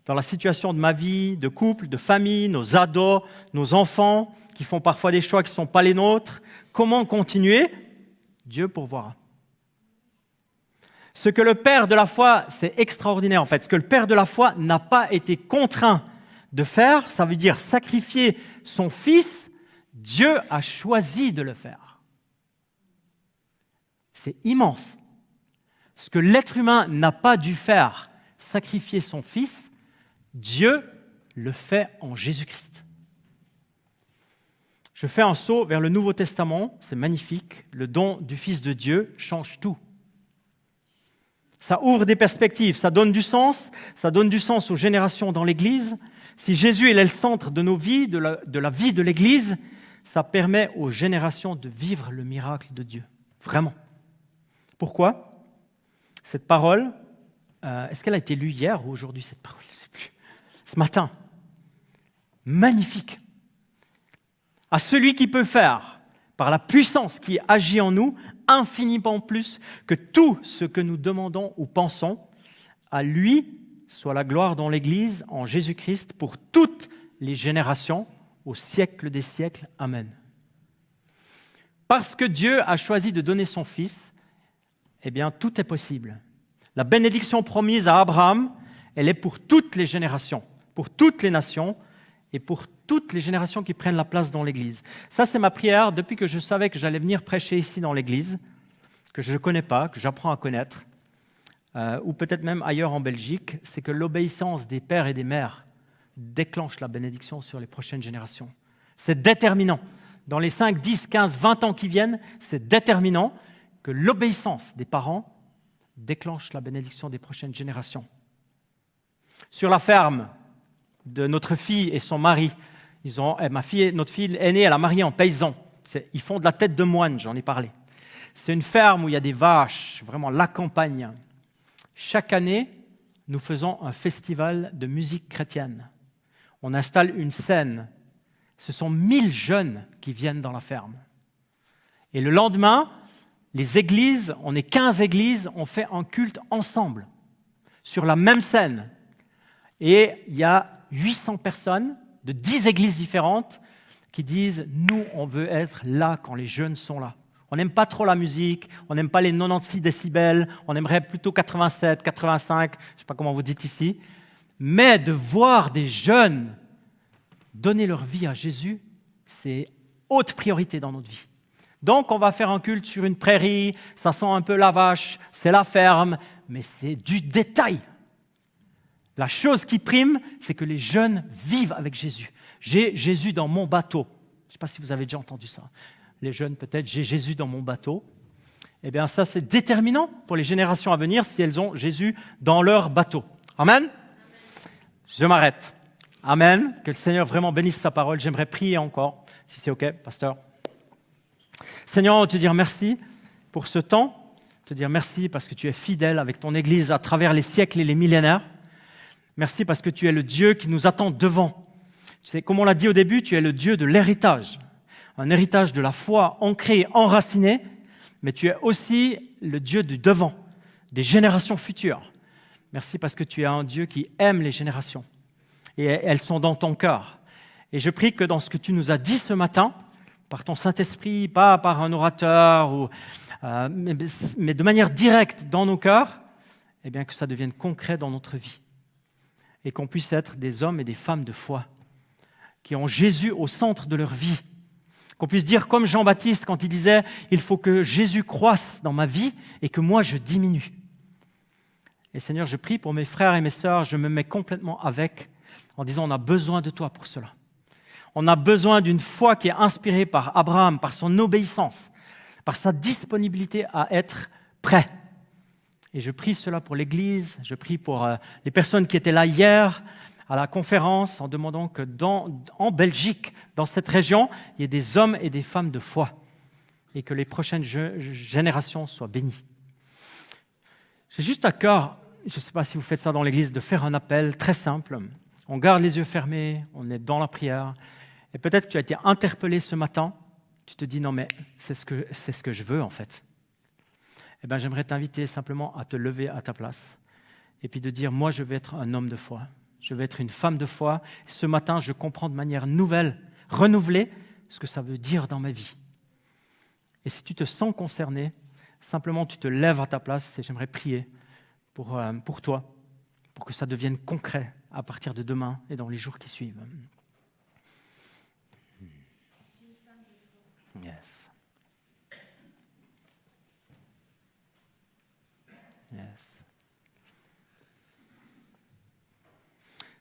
S9: dans la situation de ma vie, de couple, de famille, nos ados, nos enfants, qui font parfois des choix qui ne sont pas les nôtres. Comment continuer? Dieu pourvoira. Ce que le père de la foi, c'est extraordinaire en fait, ce que le père de la foi n'a pas été contraint de faire, ça veut dire sacrifier son fils, Dieu a choisi de le faire. C'est immense. Ce que l'être humain n'a pas dû faire, sacrifier son fils, Dieu le fait en Jésus-Christ. Je fais un saut vers le Nouveau Testament, c'est magnifique. Le don du Fils de Dieu change tout. Ça ouvre des perspectives, ça donne du sens aux générations dans l'Église. Si Jésus est le centre de nos vies, de la vie de l'Église, ça permet aux générations de vivre le miracle de Dieu. Vraiment. Pourquoi? Cette parole, est-ce qu'elle a été lue hier ou aujourd'hui, cette parole? Je ne sais plus. Ce matin. Magnifique. À celui qui peut faire, par la puissance qui agit en nous, infiniment plus que tout ce que nous demandons ou pensons, à lui soit la gloire dans l'Église, en Jésus-Christ, pour toutes les générations, au siècle des siècles. Amen. Parce que Dieu a choisi de donner son Fils, eh bien, tout est possible. La bénédiction promise à Abraham, elle est pour toutes les générations, pour toutes les nations, et pour toutes les générations qui prennent la place dans l'Église. Ça, c'est ma prière depuis que je savais que j'allais venir prêcher ici dans l'Église, que je ne connais pas, que j'apprends à connaître, ou peut-être même ailleurs en Belgique, c'est que l'obéissance des pères et des mères déclenche la bénédiction sur les prochaines générations. C'est déterminant. Dans les 5, 10, 15, 20 ans qui viennent, c'est déterminant que l'obéissance des parents déclenche la bénédiction des prochaines générations. Sur la ferme de notre fille et son mari, notre fille aînée, elle a marié en paysan. Ils font de la tête de moine, j'en ai parlé. C'est une ferme où il y a des vaches, vraiment la campagne. Chaque année, nous faisons un festival de musique chrétienne. On installe une scène. Ce sont 1000 jeunes qui viennent dans la ferme. Et le lendemain, les églises, on est 15 églises, on fait un culte ensemble, sur la même scène. Et il y a 800 personnes de 10 églises différentes qui disent « Nous, on veut être là quand les jeunes sont là. » On n'aime pas trop la musique, on n'aime pas les 96 décibels, on aimerait plutôt 87, 85, je ne sais pas comment vous dites ici. Mais de voir des jeunes donner leur vie à Jésus, c'est haute priorité dans notre vie. Donc, on va faire un culte sur une prairie, ça sent un peu la vache, c'est la ferme, mais c'est du détail. La chose qui prime, c'est que les jeunes vivent avec Jésus. J'ai Jésus dans mon bateau. Je ne sais pas si vous avez déjà entendu ça. Les jeunes, peut-être, j'ai Jésus dans mon bateau. Eh bien, ça, c'est déterminant pour les générations à venir si elles ont Jésus dans leur bateau. Amen. Je m'arrête. Amen. Que le Seigneur vraiment bénisse sa parole. J'aimerais prier encore, si c'est OK, pasteur. Seigneur, on va te dire merci pour ce temps. Te dire merci parce que tu es fidèle avec ton Église à travers les siècles et les millénaires. Merci parce que tu es le Dieu qui nous attend devant. Tu sais, comme on l'a dit au début, tu es le Dieu de l'héritage. Un héritage de la foi ancré et enraciné. mais tu es aussi le Dieu du devant, des générations futures. Merci parce que tu es un Dieu qui aime les générations et elles sont dans ton cœur. Et je prie que dans ce que tu nous as dit ce matin, par ton Saint-Esprit, pas par un orateur, mais de manière directe dans nos cœurs, eh bien que ça devienne concret dans notre vie et qu'on puisse être des hommes et des femmes de foi qui ont Jésus au centre de leur vie. Qu'on puisse dire comme Jean-Baptiste quand il disait « Il faut que Jésus croisse dans ma vie et que moi je diminue ». Et Seigneur, je prie pour mes frères et mes sœurs, je me mets complètement avec en disant « On a besoin de toi pour cela ». On a besoin d'une foi qui est inspirée par Abraham, par son obéissance, par sa disponibilité à être prêt. Et je prie cela pour l'Église, je prie pour les personnes qui étaient là hier à la conférence en demandant que en Belgique, dans cette région, il y ait des hommes et des femmes de foi et que les prochaines générations soient bénies. J'ai juste à cœur, je ne sais pas si vous faites ça dans l'Église, de faire un appel très simple. On garde les yeux fermés, on est dans la prière. Et peut-être que tu as été interpellé ce matin, tu te dis non mais c'est ce que je veux en fait. Eh bien j'aimerais t'inviter simplement à te lever à ta place et puis de dire moi je vais être un homme de foi, je vais être une femme de foi. Ce matin je comprends de manière nouvelle, renouvelée, ce que ça veut dire dans ma vie. Et si tu te sens concerné, simplement tu te lèves à ta place et j'aimerais prier pour toi, pour que ça devienne concret à partir de demain et dans les jours qui suivent. Yes. Yes.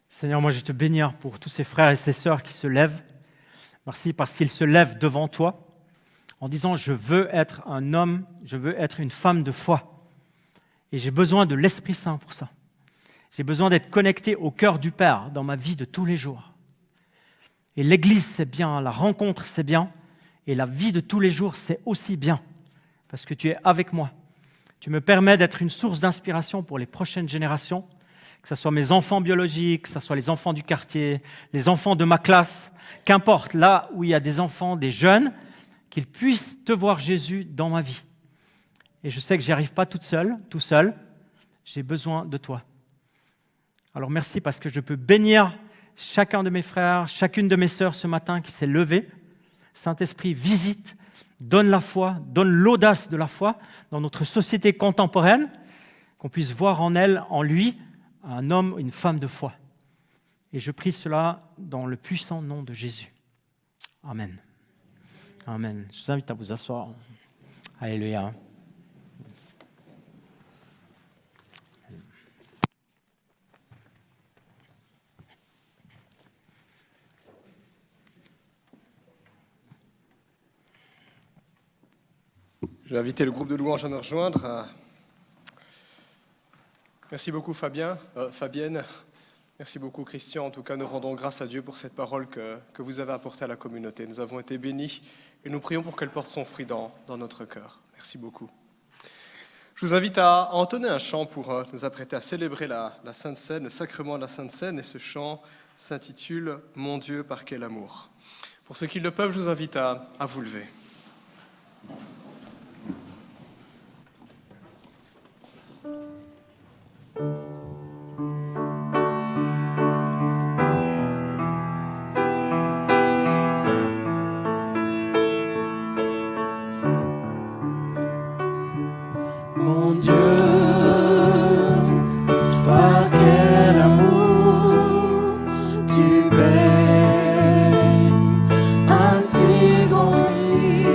S9: Seigneur, moi je te bénis pour tous ces frères et ces sœurs qui se lèvent. Merci parce qu'ils se lèvent devant toi en disant je veux être un homme, je veux être une femme de foi. Et j'ai besoin de l'Esprit Saint pour ça. J'ai besoin d'être connecté au cœur du Père dans ma vie de tous les jours. Et l'Église, c'est bien, la rencontre, c'est bien, et la vie de tous les jours, c'est aussi bien, parce que tu es avec moi. Tu me permets d'être une source d'inspiration pour les prochaines générations, que ce soit mes enfants biologiques, que ce soit les enfants du quartier, les enfants de ma classe, qu'importe, là où il y a des enfants, des jeunes, qu'ils puissent te voir Jésus dans ma vie. Et je sais que je n'y arrive pas tout seul, j'ai besoin de toi. Alors merci parce que je peux bénir chacun de mes frères, chacune de mes sœurs ce matin qui s'est levée. Saint-Esprit, visite, donne la foi, donne l'audace de la foi dans notre société contemporaine, qu'on puisse voir en elle, en lui, un homme, une femme de foi. Et je prie cela dans le puissant nom de Jésus. Amen. Amen. Je vous invite à vous asseoir. Alléluia.
S1: Je vais inviter le groupe de louanges à nous rejoindre. Merci beaucoup Fabienne. Merci beaucoup Christian. En tout cas, nous rendons grâce à Dieu pour cette parole que vous avez apportée à la communauté. Nous avons été bénis et nous prions pour qu'elle porte son fruit dans notre cœur. Merci beaucoup. Je vous invite à entonner un chant pour nous apprêter à célébrer la Sainte Seine, le sacrement de la Sainte Seine. Et ce chant s'intitule « Mon Dieu, par quel amour ». Pour ceux qui le peuvent, je vous invite à vous lever.
S2: Mon Dieu, par quel amour tu baignes un si grand prix.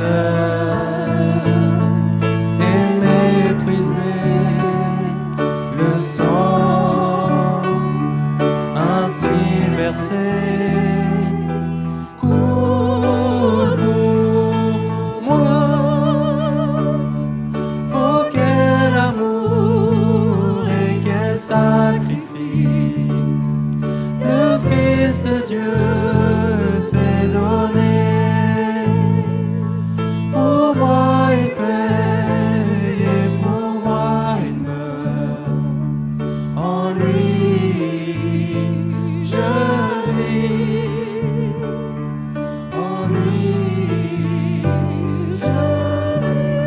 S2: seul et méprisé. Le sang ainsi versé coule pour moi. Oh, quel amour et quel sacrifice le Fils de Dieu s'est donné. Pour moi il paye et pour moi il meurt. En lui je vis. En lui je vis.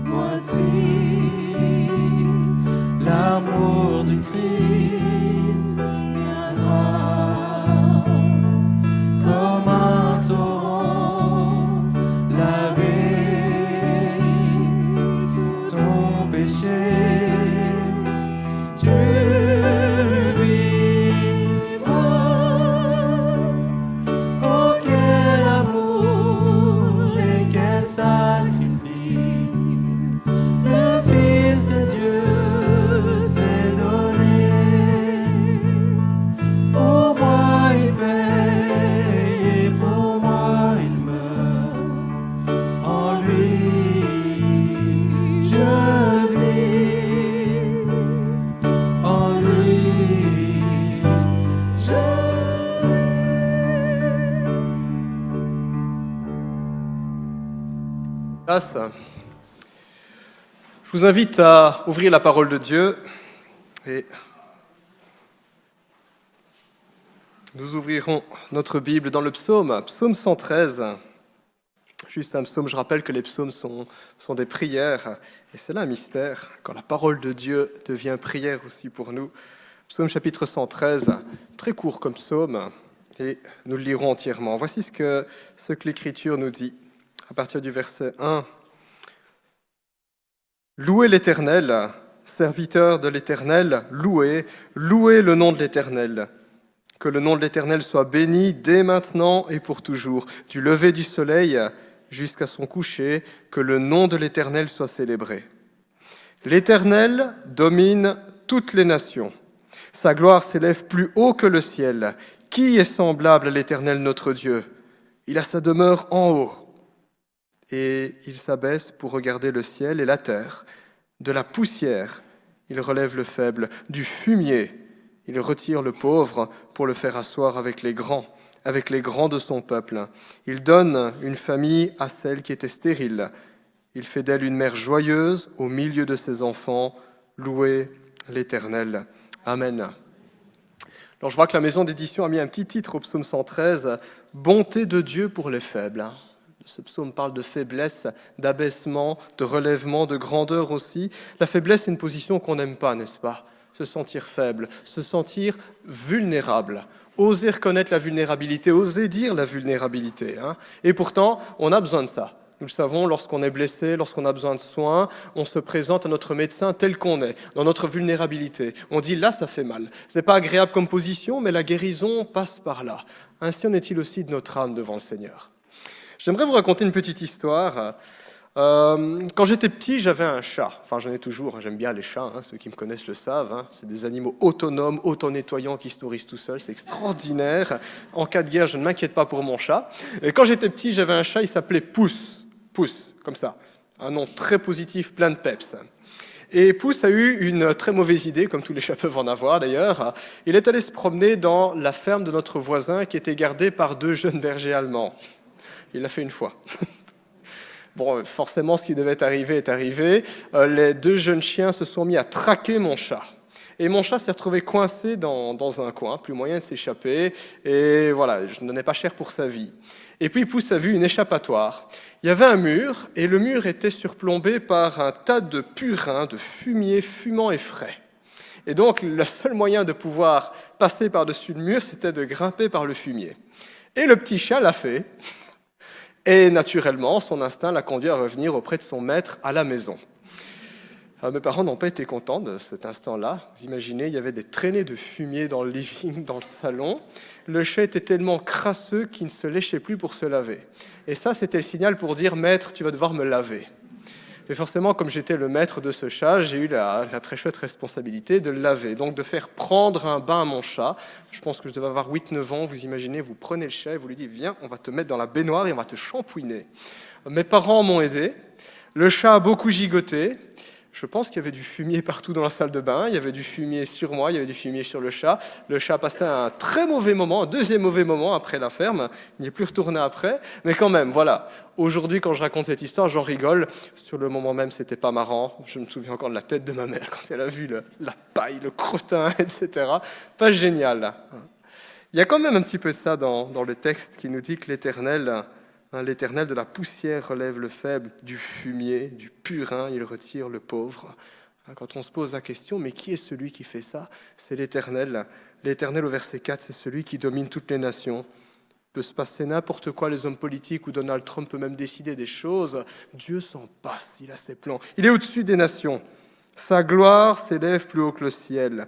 S2: Voici l'amour du Christ viendra comme un torrent laver ton péché. Tu vivras. Oh, quel amour et quel sacrifice le Fils de Dieu s'est donné. Pour moi il paye et pour moi il meurt. En lui je vis. En lui je
S1: Grâce. Je vous invite à ouvrir la parole de Dieu et nous ouvrirons notre Bible dans le psaume 113. Juste un psaume, je rappelle que les psaumes sont des prières et c'est là un mystère, quand la parole de Dieu devient prière aussi pour nous. Psaume chapitre 113, très court comme psaume et nous le lirons entièrement. Voici ce que l'Écriture nous dit à partir du verset 1. Louez l'Éternel, serviteurs de l'Éternel, louez le nom de l'Éternel. Que le nom de l'Éternel soit béni dès maintenant et pour toujours, du lever du soleil jusqu'à son coucher, que le nom de l'Éternel soit célébré. L'Éternel domine toutes les nations. Sa gloire s'élève plus haut que le ciel. Qui est semblable à l'Éternel notre Dieu? Il a sa demeure en haut. Et il s'abaisse pour regarder le ciel et la terre. De la poussière, il relève le faible. Du fumier, il retire le pauvre pour le faire asseoir avec les grands de son peuple. Il donne une famille à celle qui était stérile. Il fait d'elle une mère joyeuse au milieu de ses enfants. Louez l'Éternel. Amen. Alors je vois que la maison d'édition a mis un petit titre au psaume 113, « Bonté de Dieu pour les faibles ». Ce psaume parle de faiblesse, d'abaissement, de relèvement, de grandeur aussi. La faiblesse, c'est une position qu'on n'aime pas, n'est-ce pas? Se sentir faible, se sentir vulnérable. Oser reconnaître la vulnérabilité, oser dire la vulnérabilité. Et pourtant, on a besoin de ça. Nous le savons, lorsqu'on est blessé, lorsqu'on a besoin de soins, on se présente à notre médecin tel qu'on est, dans notre vulnérabilité. On dit là, ça fait mal. C'est pas agréable comme position, mais la guérison passe par là. Ainsi en est-il aussi de notre âme devant le Seigneur. J'aimerais vous raconter une petite histoire. Quand j'étais petit, j'avais un chat. Enfin, j'en ai toujours. J'aime bien les chats. Ceux qui me connaissent le savent. C'est des animaux autonomes, auto-nettoyants qui se nourrissent tout seuls. C'est extraordinaire. En cas de guerre, je ne m'inquiète pas pour mon chat. Et quand j'étais petit, j'avais un chat. Il s'appelait Pouce. Pouce, comme ça. Un nom très positif, plein de peps. Et Pouce a eu une très mauvaise idée, comme tous les chats peuvent en avoir d'ailleurs. Il est allé se promener dans la ferme de notre voisin qui était gardée par 2 jeunes bergers allemands. Il l'a fait une fois. Bon, forcément, ce qui devait arriver est arrivé. Les 2 jeunes chiens se sont mis à traquer mon chat. Et mon chat s'est retrouvé coincé dans un coin, plus moyen de s'échapper. Et voilà, je ne donnais pas cher pour sa vie. Et puis Pouce a vu une échappatoire. Il y avait un mur, et le mur était surplombé par un tas de purins, de fumier fumant et frais. Et donc, le seul moyen de pouvoir passer par-dessus le mur, c'était de grimper par le fumier. Et le petit chat l'a fait. Et naturellement, son instinct l'a conduit à revenir auprès de son maître à la maison. Mes parents n'ont pas été contents de cet instant-là. Vous imaginez, il y avait des traînées de fumier dans le living, dans le salon. Le chat était tellement crasseux qu'il ne se léchait plus pour se laver. Et ça, c'était le signal pour dire « Maître, tu vas devoir me laver ». Et forcément, comme j'étais le maître de ce chat, j'ai eu la très chouette responsabilité de le laver. Donc de faire prendre un bain à mon chat. Je pense que je devais avoir 8-9 ans. Vous imaginez, vous prenez le chat et vous lui dites « Viens, on va te mettre dans la baignoire et on va te shampouiner ». Mes parents m'ont aidé. Le chat a beaucoup gigoté. Je pense qu'il y avait du fumier partout dans la salle de bain. Il y avait du fumier sur moi, il y avait du fumier sur le chat. Le chat a passé un très mauvais moment, un deuxième mauvais moment après la ferme. Il n'y est plus retourné après. Mais quand même, voilà. Aujourd'hui, quand je raconte cette histoire, j'en rigole. Sur le moment même, c'était pas marrant. Je me souviens encore de la tête de ma mère quand elle a vu la paille, le crottin, etc. Pas génial. Il y a quand même un petit peu de ça dans le texte qui nous dit que l'Éternel de la poussière relève le faible, du fumier, du purin, il retire le pauvre. Quand on se pose la question, mais qui est celui qui fait ça? C'est l'Éternel. L'Éternel, au verset 4, c'est celui qui domine toutes les nations. Il peut se passer n'importe quoi, les hommes politiques, ou Donald Trump peut même décider des choses. Dieu s'en passe, il a ses plans. Il est au-dessus des nations. Sa gloire s'élève plus haut que le ciel.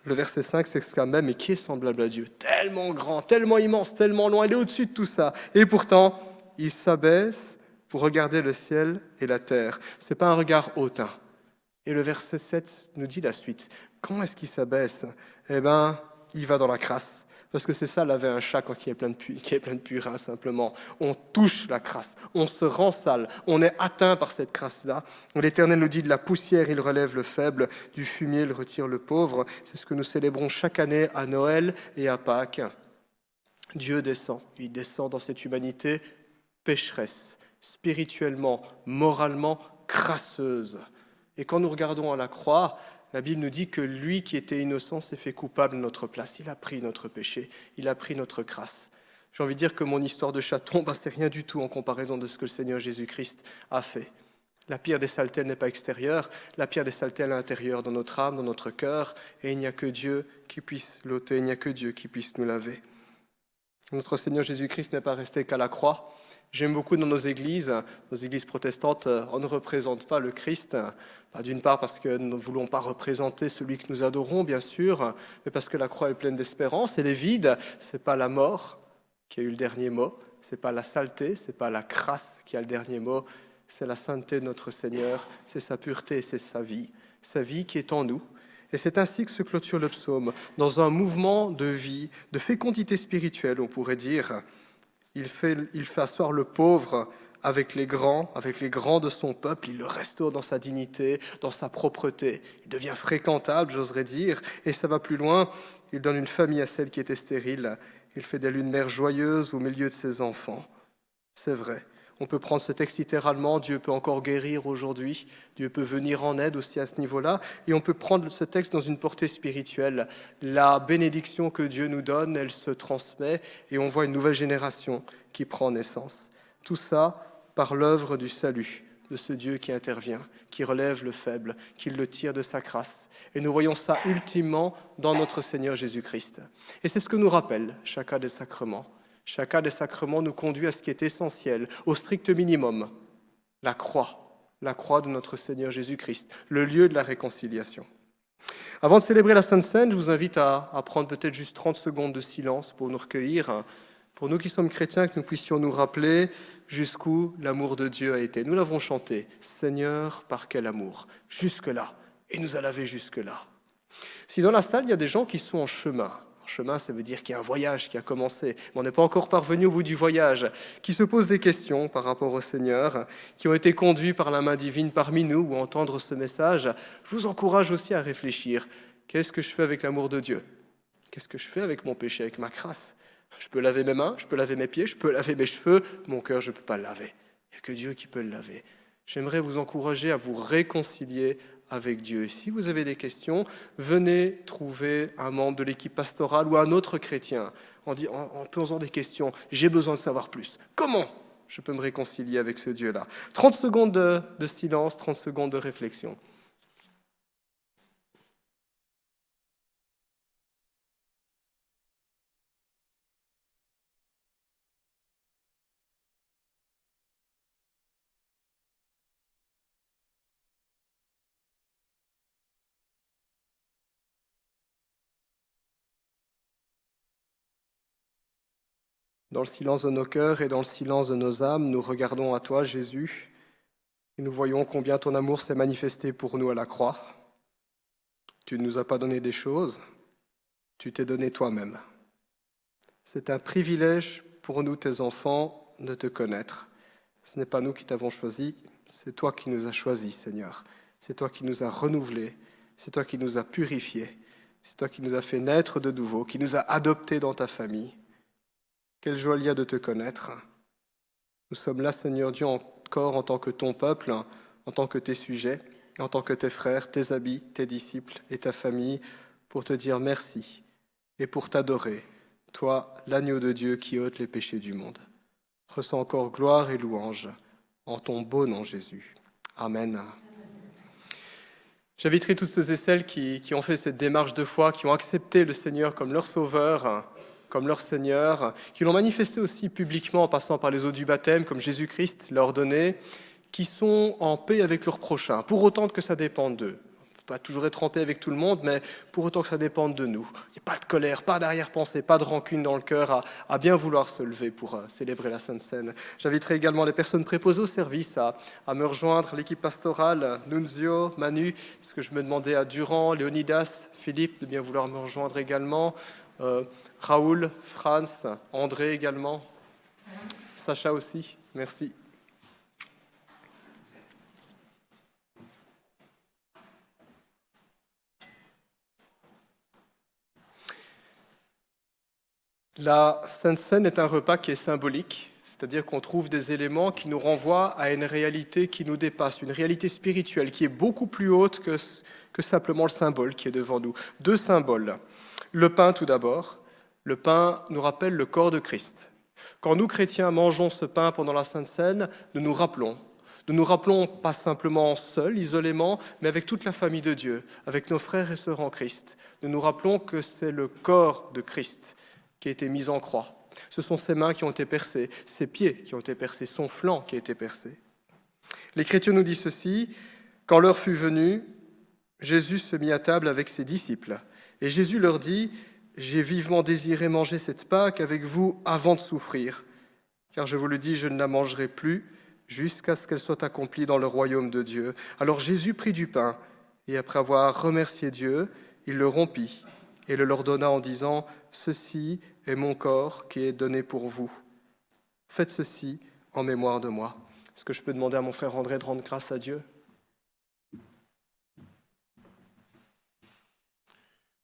S1: Le verset 5 s'exclame même, mais qui est semblable à Dieu? Tellement grand, tellement immense, tellement loin, il est au-dessus de tout ça. Et pourtant, il s'abaisse pour regarder le ciel et la terre. Ce n'est pas un regard hautain. Et le verset 7 nous dit la suite. Comment est-ce qu'il s'abaisse? Eh bien, il va dans la crasse. Parce que c'est ça, laver un chat quand il est plein de purin, simplement. On touche la crasse, on se rend sale, on est atteint par cette crasse-là. L'Éternel nous dit de la poussière, il relève le faible, du fumier, il retire le pauvre. C'est ce que nous célébrons chaque année à Noël et à Pâques. Dieu descend, il descend dans cette humanité pécheresse, spirituellement, moralement crasseuse. Et quand nous regardons à la croix, la Bible nous dit que lui qui était innocent s'est fait coupable de notre place. Il a pris notre péché, il a pris notre crasse. J'ai envie de dire que mon histoire de chaton, c'est rien du tout en comparaison de ce que le Seigneur Jésus-Christ a fait. La pire des saletés n'est pas extérieure, la pire des saletés est à l'intérieur, dans notre âme, dans notre cœur, et il n'y a que Dieu qui puisse l'ôter, il n'y a que Dieu qui puisse nous laver. Notre Seigneur Jésus-Christ n'est pas resté qu'à la croix. J'aime beaucoup dans nos églises protestantes, on ne représente pas le Christ, d'une part parce que nous ne voulons pas représenter celui que nous adorons, bien sûr, mais parce que la croix est pleine d'espérance, elle est vide. Ce n'est pas la mort qui a eu le dernier mot, ce n'est pas la saleté, ce n'est pas la crasse qui a le dernier mot, c'est la sainteté de notre Seigneur, c'est sa pureté, c'est sa vie qui est en nous. Et c'est ainsi que se clôture le psaume, dans un mouvement de vie, de fécondité spirituelle, on pourrait dire. Il fait asseoir le pauvre avec les grands de son peuple, il le restaure dans sa dignité, dans sa propreté. Il devient fréquentable, j'oserais dire, et ça va plus loin. Il donne une famille à celle qui était stérile. Il fait d'elle une mère joyeuse au milieu de ses enfants. C'est vrai. On peut prendre ce texte littéralement, Dieu peut encore guérir aujourd'hui, Dieu peut venir en aide aussi à ce niveau-là, et on peut prendre ce texte dans une portée spirituelle. La bénédiction que Dieu nous donne, elle se transmet, et on voit une nouvelle génération qui prend naissance. Tout ça par l'œuvre du salut, de ce Dieu qui intervient, qui relève le faible, qui le tire de sa crasse. Et nous voyons ça ultimement dans notre Seigneur Jésus-Christ. Et c'est ce que nous rappelle chacun des sacrements. Chacun des sacrements nous conduit à ce qui est essentiel, au strict minimum, la croix de notre Seigneur Jésus-Christ, le lieu de la réconciliation. Avant de célébrer la Sainte Seine, je vous invite à prendre peut-être juste 30 secondes de silence pour nous recueillir, pour nous qui sommes chrétiens, que nous puissions nous rappeler jusqu'où l'amour de Dieu a été. Nous l'avons chanté, Seigneur, par quel amour, jusque-là, et nous a lavé jusque-là. Si dans la salle, il y a des gens qui sont en chemin, ça veut dire qu'il y a un voyage qui a commencé, mais on n'est pas encore parvenu au bout du voyage, qui se posent des questions par rapport au Seigneur, qui ont été conduits par la main divine parmi nous ou à entendre ce message. Je vous encourage aussi à réfléchir. Qu'est-ce que je fais avec l'amour de Dieu? Qu'est-ce que je fais avec mon péché, avec ma crasse? Je peux laver mes mains, je peux laver mes pieds, je peux laver mes cheveux. Mon cœur, je ne peux pas le laver. Il n'y a que Dieu qui peut le laver. J'aimerais vous encourager à vous réconcilier avec Dieu. Et si vous avez des questions, venez trouver un membre de l'équipe pastorale ou un autre chrétien en posant des questions. J'ai besoin de savoir plus. Comment je peux me réconcilier avec ce Dieu-là? 30 secondes de silence, 30 secondes de réflexion. Dans le silence de nos cœurs et dans le silence de nos âmes, nous regardons à toi, Jésus, et nous voyons combien ton amour s'est manifesté pour nous à la croix. Tu ne nous as pas donné des choses, tu t'es donné toi-même. C'est un privilège pour nous, tes enfants, de te connaître. Ce n'est pas nous qui t'avons choisi, c'est toi qui nous as choisis, Seigneur. C'est toi qui nous as renouvelés, c'est toi qui nous as purifiés, c'est toi qui nous as fait naître de nouveau, qui nous as adoptés dans ta famille. Quelle joie il y a de te connaître. Nous sommes là, Seigneur Dieu, encore en tant que ton peuple, en tant que tes sujets, en tant que tes frères, tes amis, tes disciples et ta famille, pour te dire merci et pour t'adorer, toi, l'agneau de Dieu qui ôte les péchés du monde. Reçois encore gloire et louange en ton beau nom, Jésus. Amen. J'inviterai tous ceux et celles qui ont fait cette démarche de foi, qui ont accepté le Seigneur comme leur sauveur, comme leur Seigneur, qui l'ont manifesté aussi publiquement en passant par les eaux du baptême, comme Jésus-Christ l'a ordonné, qui sont en paix avec leur prochain, pour autant que ça dépende d'eux. On ne peut pas toujours être en paix avec tout le monde, mais pour autant que ça dépende de nous. Il n'y a pas de colère, pas d'arrière-pensée, pas de rancune dans le cœur, à bien vouloir se lever pour célébrer la Sainte Seine. J'inviterai également les personnes préposées au service à me rejoindre, l'équipe pastorale, Nunzio, Manu, ce que je me demandais à Durand, Léonidas, Philippe, de bien vouloir me rejoindre également, Raoul, Franz, André également, Sacha aussi, merci. La Sainte Seine est un repas qui est symbolique, c'est-à-dire qu'on trouve des éléments qui nous renvoient à une réalité qui nous dépasse, une réalité spirituelle qui est beaucoup plus haute que simplement le symbole qui est devant nous. Deux symboles. Le pain tout d'abord. Le pain nous rappelle le corps de Christ. Quand nous, chrétiens, mangeons ce pain pendant la Sainte Seine, nous nous rappelons. Nous nous rappelons pas simplement seuls, isolément, mais avec toute la famille de Dieu, avec nos frères et sœurs en Christ. Nous nous rappelons que c'est le corps de Christ qui a été mis en croix. Ce sont ses mains qui ont été percées, ses pieds qui ont été percés, son flanc qui a été percé. L'Écriture nous dit ceci, « Quand l'heure fut venue, Jésus se mit à table avec ses disciples. Et Jésus leur dit, « J'ai vivement désiré manger cette Pâque avec vous avant de souffrir. Car je vous le dis, je ne la mangerai plus jusqu'à ce qu'elle soit accomplie dans le royaume de Dieu. » Alors Jésus prit du pain, et après avoir remercié Dieu, il le rompit et le leur donna en disant, « Ceci est mon corps qui est donné pour vous. Faites ceci en mémoire de moi. » Est-ce que je peux demander à mon frère André de rendre grâce à Dieu ?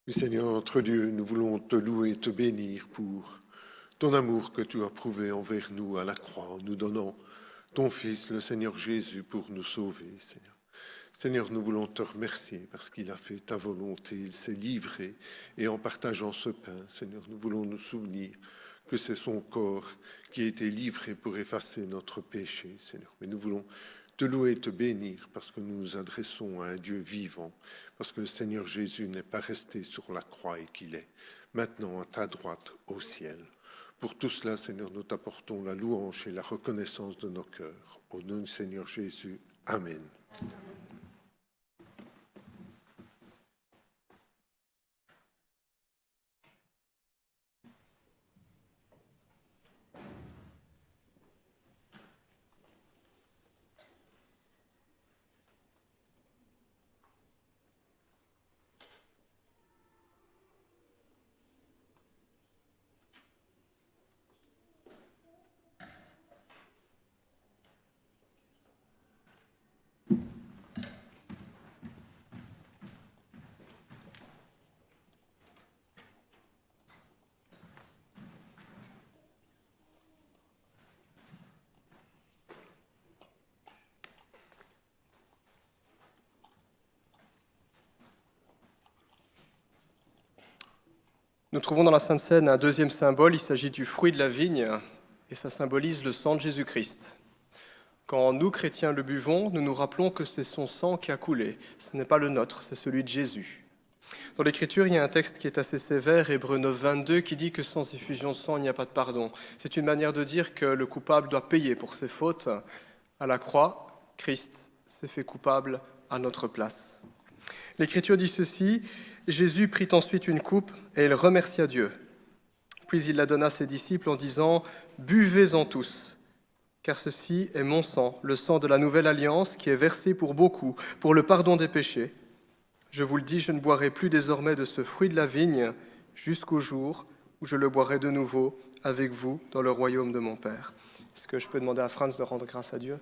S11: Oui, Seigneur, notre Dieu, nous voulons te louer et te bénir pour ton amour que tu as prouvé envers nous à la croix, en nous donnant ton Fils, le Seigneur Jésus, pour nous sauver, Seigneur. Seigneur, nous voulons te remercier parce qu'il a fait ta volonté, il s'est livré, et en partageant ce pain, Seigneur, nous voulons nous souvenir que c'est son corps qui a été livré pour effacer notre péché, Seigneur. Mais nous voulons te louer et te bénir parce que nous nous adressons à un Dieu vivant, parce que le Seigneur Jésus n'est pas resté sur la croix et qu'il est maintenant à ta droite au ciel. Pour tout cela, Seigneur, nous t'apportons la louange et la reconnaissance de nos cœurs. Au nom du Seigneur Jésus, Amen.
S1: Nous trouvons dans la Sainte Seine un deuxième symbole, il s'agit du fruit de la vigne, et ça symbolise le sang de Jésus-Christ. Quand nous, chrétiens, le buvons, nous nous rappelons que c'est son sang qui a coulé. Ce n'est pas le nôtre, c'est celui de Jésus. Dans l'Écriture, il y a un texte qui est assez sévère, Hébreux 9, 22, qui dit que sans effusion de sang, il n'y a pas de pardon. C'est une manière de dire que le coupable doit payer pour ses fautes. À la croix, Christ s'est fait coupable à notre place. L'Écriture dit ceci, « Jésus prit ensuite une coupe et il remercia Dieu. Puis il la donna à ses disciples en disant « Buvez-en tous, car ceci est mon sang, le sang de la nouvelle alliance qui est versé pour beaucoup, pour le pardon des péchés. Je vous le dis, je ne boirai plus désormais de ce fruit de la vigne jusqu'au jour où je le boirai de nouveau avec vous dans le royaume de mon Père. » Est-ce que je peux demander à Franz de rendre grâce à Dieu ?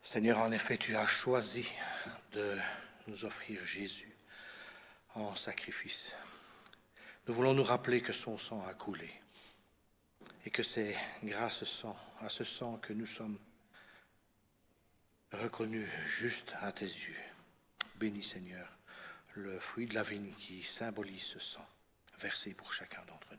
S12: Seigneur, en effet, tu as choisi de nous offrir Jésus en sacrifice. Nous voulons nous rappeler que son sang a coulé et que c'est grâce à ce sang que nous sommes reconnus justes à tes yeux. Bénis, Seigneur, le fruit de la vigne qui symbolise ce sang versé pour chacun d'entre nous.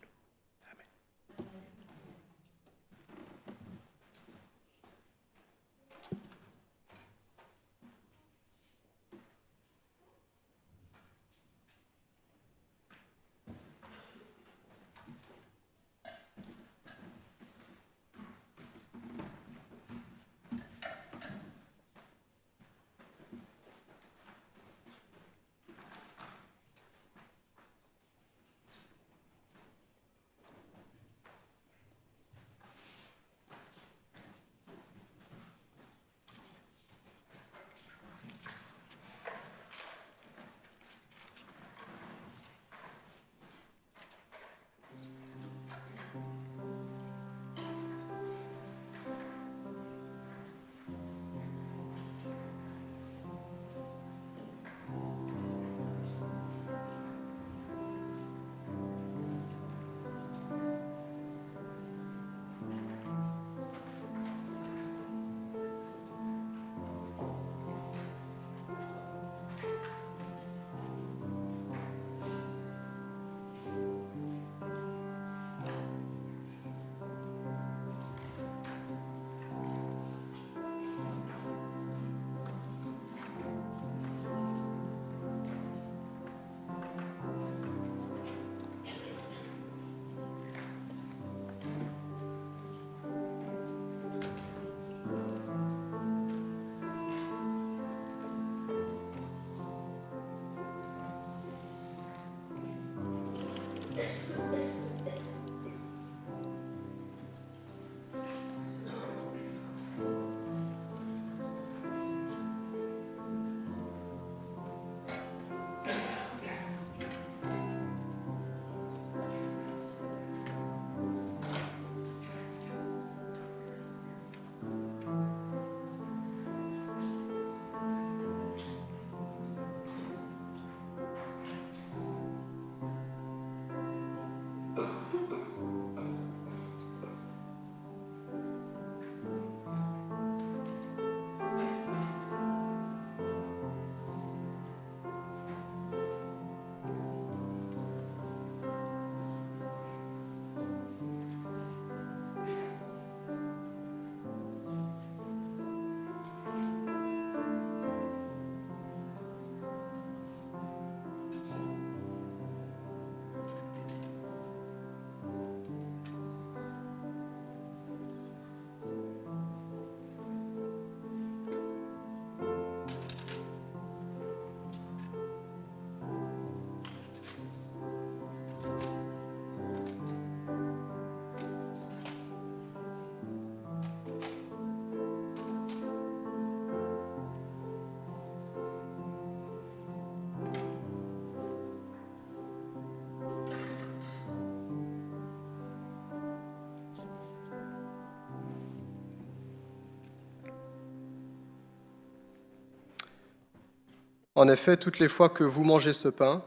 S1: En effet, toutes les fois que vous mangez ce pain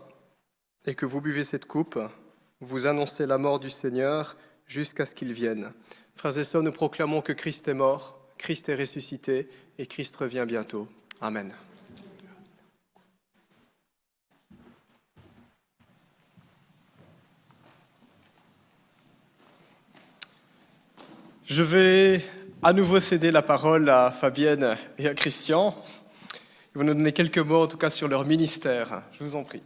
S1: et que vous buvez cette coupe, vous annoncez la mort du Seigneur jusqu'à ce qu'il vienne. Frères et sœurs, nous proclamons que Christ est mort, Christ est ressuscité et Christ revient bientôt. Amen. Je vais à nouveau céder la parole à Fabienne et à Christian. Ils vont nous donner quelques mots, en tout cas, sur leur ministère. Je vous en prie.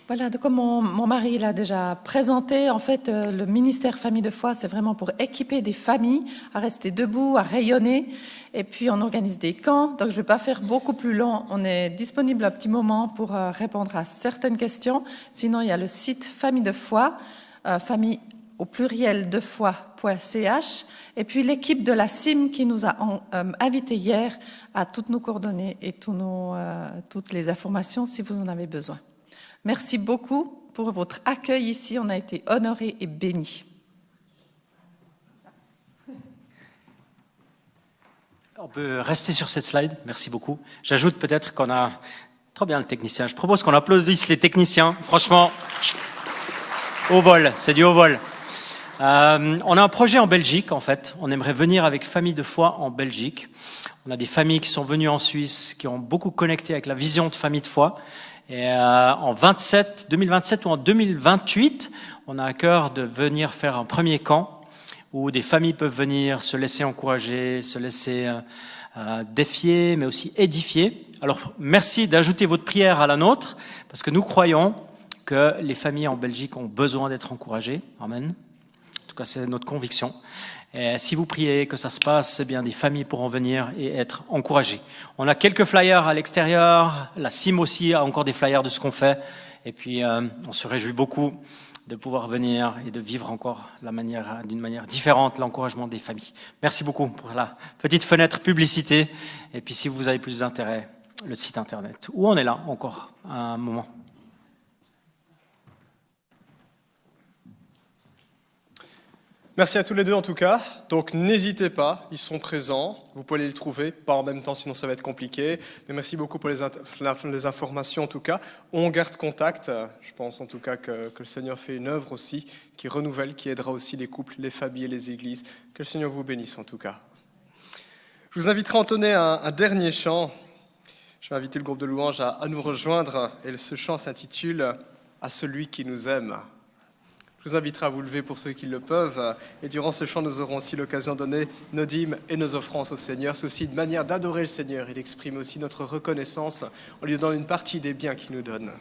S10: Voilà, donc comme mon mari l'a déjà présenté, en fait, le ministère Famille de foi, c'est vraiment pour équiper des familles à rester debout, à rayonner. Et puis, on organise des camps. Donc, je ne vais pas faire beaucoup plus long. On est disponible un petit moment pour répondre à certaines questions. Sinon, il y a le site Famille de foi, famille au pluriel de foi.ch. Et puis, l'équipe de la CIM qui nous a invités hier à toutes nos coordonnées et toutes les informations si vous en avez besoin. Merci beaucoup pour votre accueil ici. On a été honorés et bénis.
S13: On peut rester sur cette slide. Merci beaucoup. J'ajoute peut-être qu'on a... Trop bien le technicien. Je propose qu'on applaudisse les techniciens. Franchement, au vol. C'est du haut vol. On a un projet en Belgique, en fait. On aimerait venir avec Famille de foi en Belgique. On a des familles qui sont venues en Suisse, qui ont beaucoup connecté avec la vision de Famille de foi. Et en 2027 ou en 2028, on a à cœur de venir faire un premier camp où des familles peuvent venir se laisser encourager, se laisser défier, mais aussi édifier. Alors, merci d'ajouter votre prière à la nôtre, parce que nous croyons que les familles en Belgique ont besoin d'être encouragées. Amen. En tout cas, c'est notre conviction. Et si vous priez que ça se passe, eh bien, des familles pourront venir et être encouragées. On a quelques flyers à l'extérieur. La CIM aussi a encore des flyers de ce qu'on fait. Et puis, on se réjouit beaucoup de pouvoir venir et de vivre encore d'une manière différente l'encouragement des familles. Merci beaucoup pour la petite fenêtre publicité. Et puis, si vous avez plus d'intérêt, le site internet, où on est là encore un moment.
S1: Merci à tous les deux en tout cas. Donc n'hésitez pas, ils sont présents. Vous pouvez les trouver, pas en même temps sinon ça va être compliqué. Mais merci beaucoup pour les informations en tout cas. On garde contact. Je pense en tout cas que le Seigneur fait une œuvre aussi qui renouvelle, qui aidera aussi les couples, les familles et les églises. Que le Seigneur vous bénisse en tout cas. Je vous inviterai à entonner un dernier chant. Je vais inviter le groupe de louanges à nous rejoindre. Et ce chant s'intitule « À celui qui nous aime ». Je vous inviterai à vous lever pour ceux qui le peuvent. Et durant ce chant, nous aurons aussi l'occasion de donner nos dîmes et nos offrances au Seigneur. C'est aussi une manière d'adorer le Seigneur et d'exprimer aussi notre reconnaissance en lui donnant une partie des biens qu'il nous donne.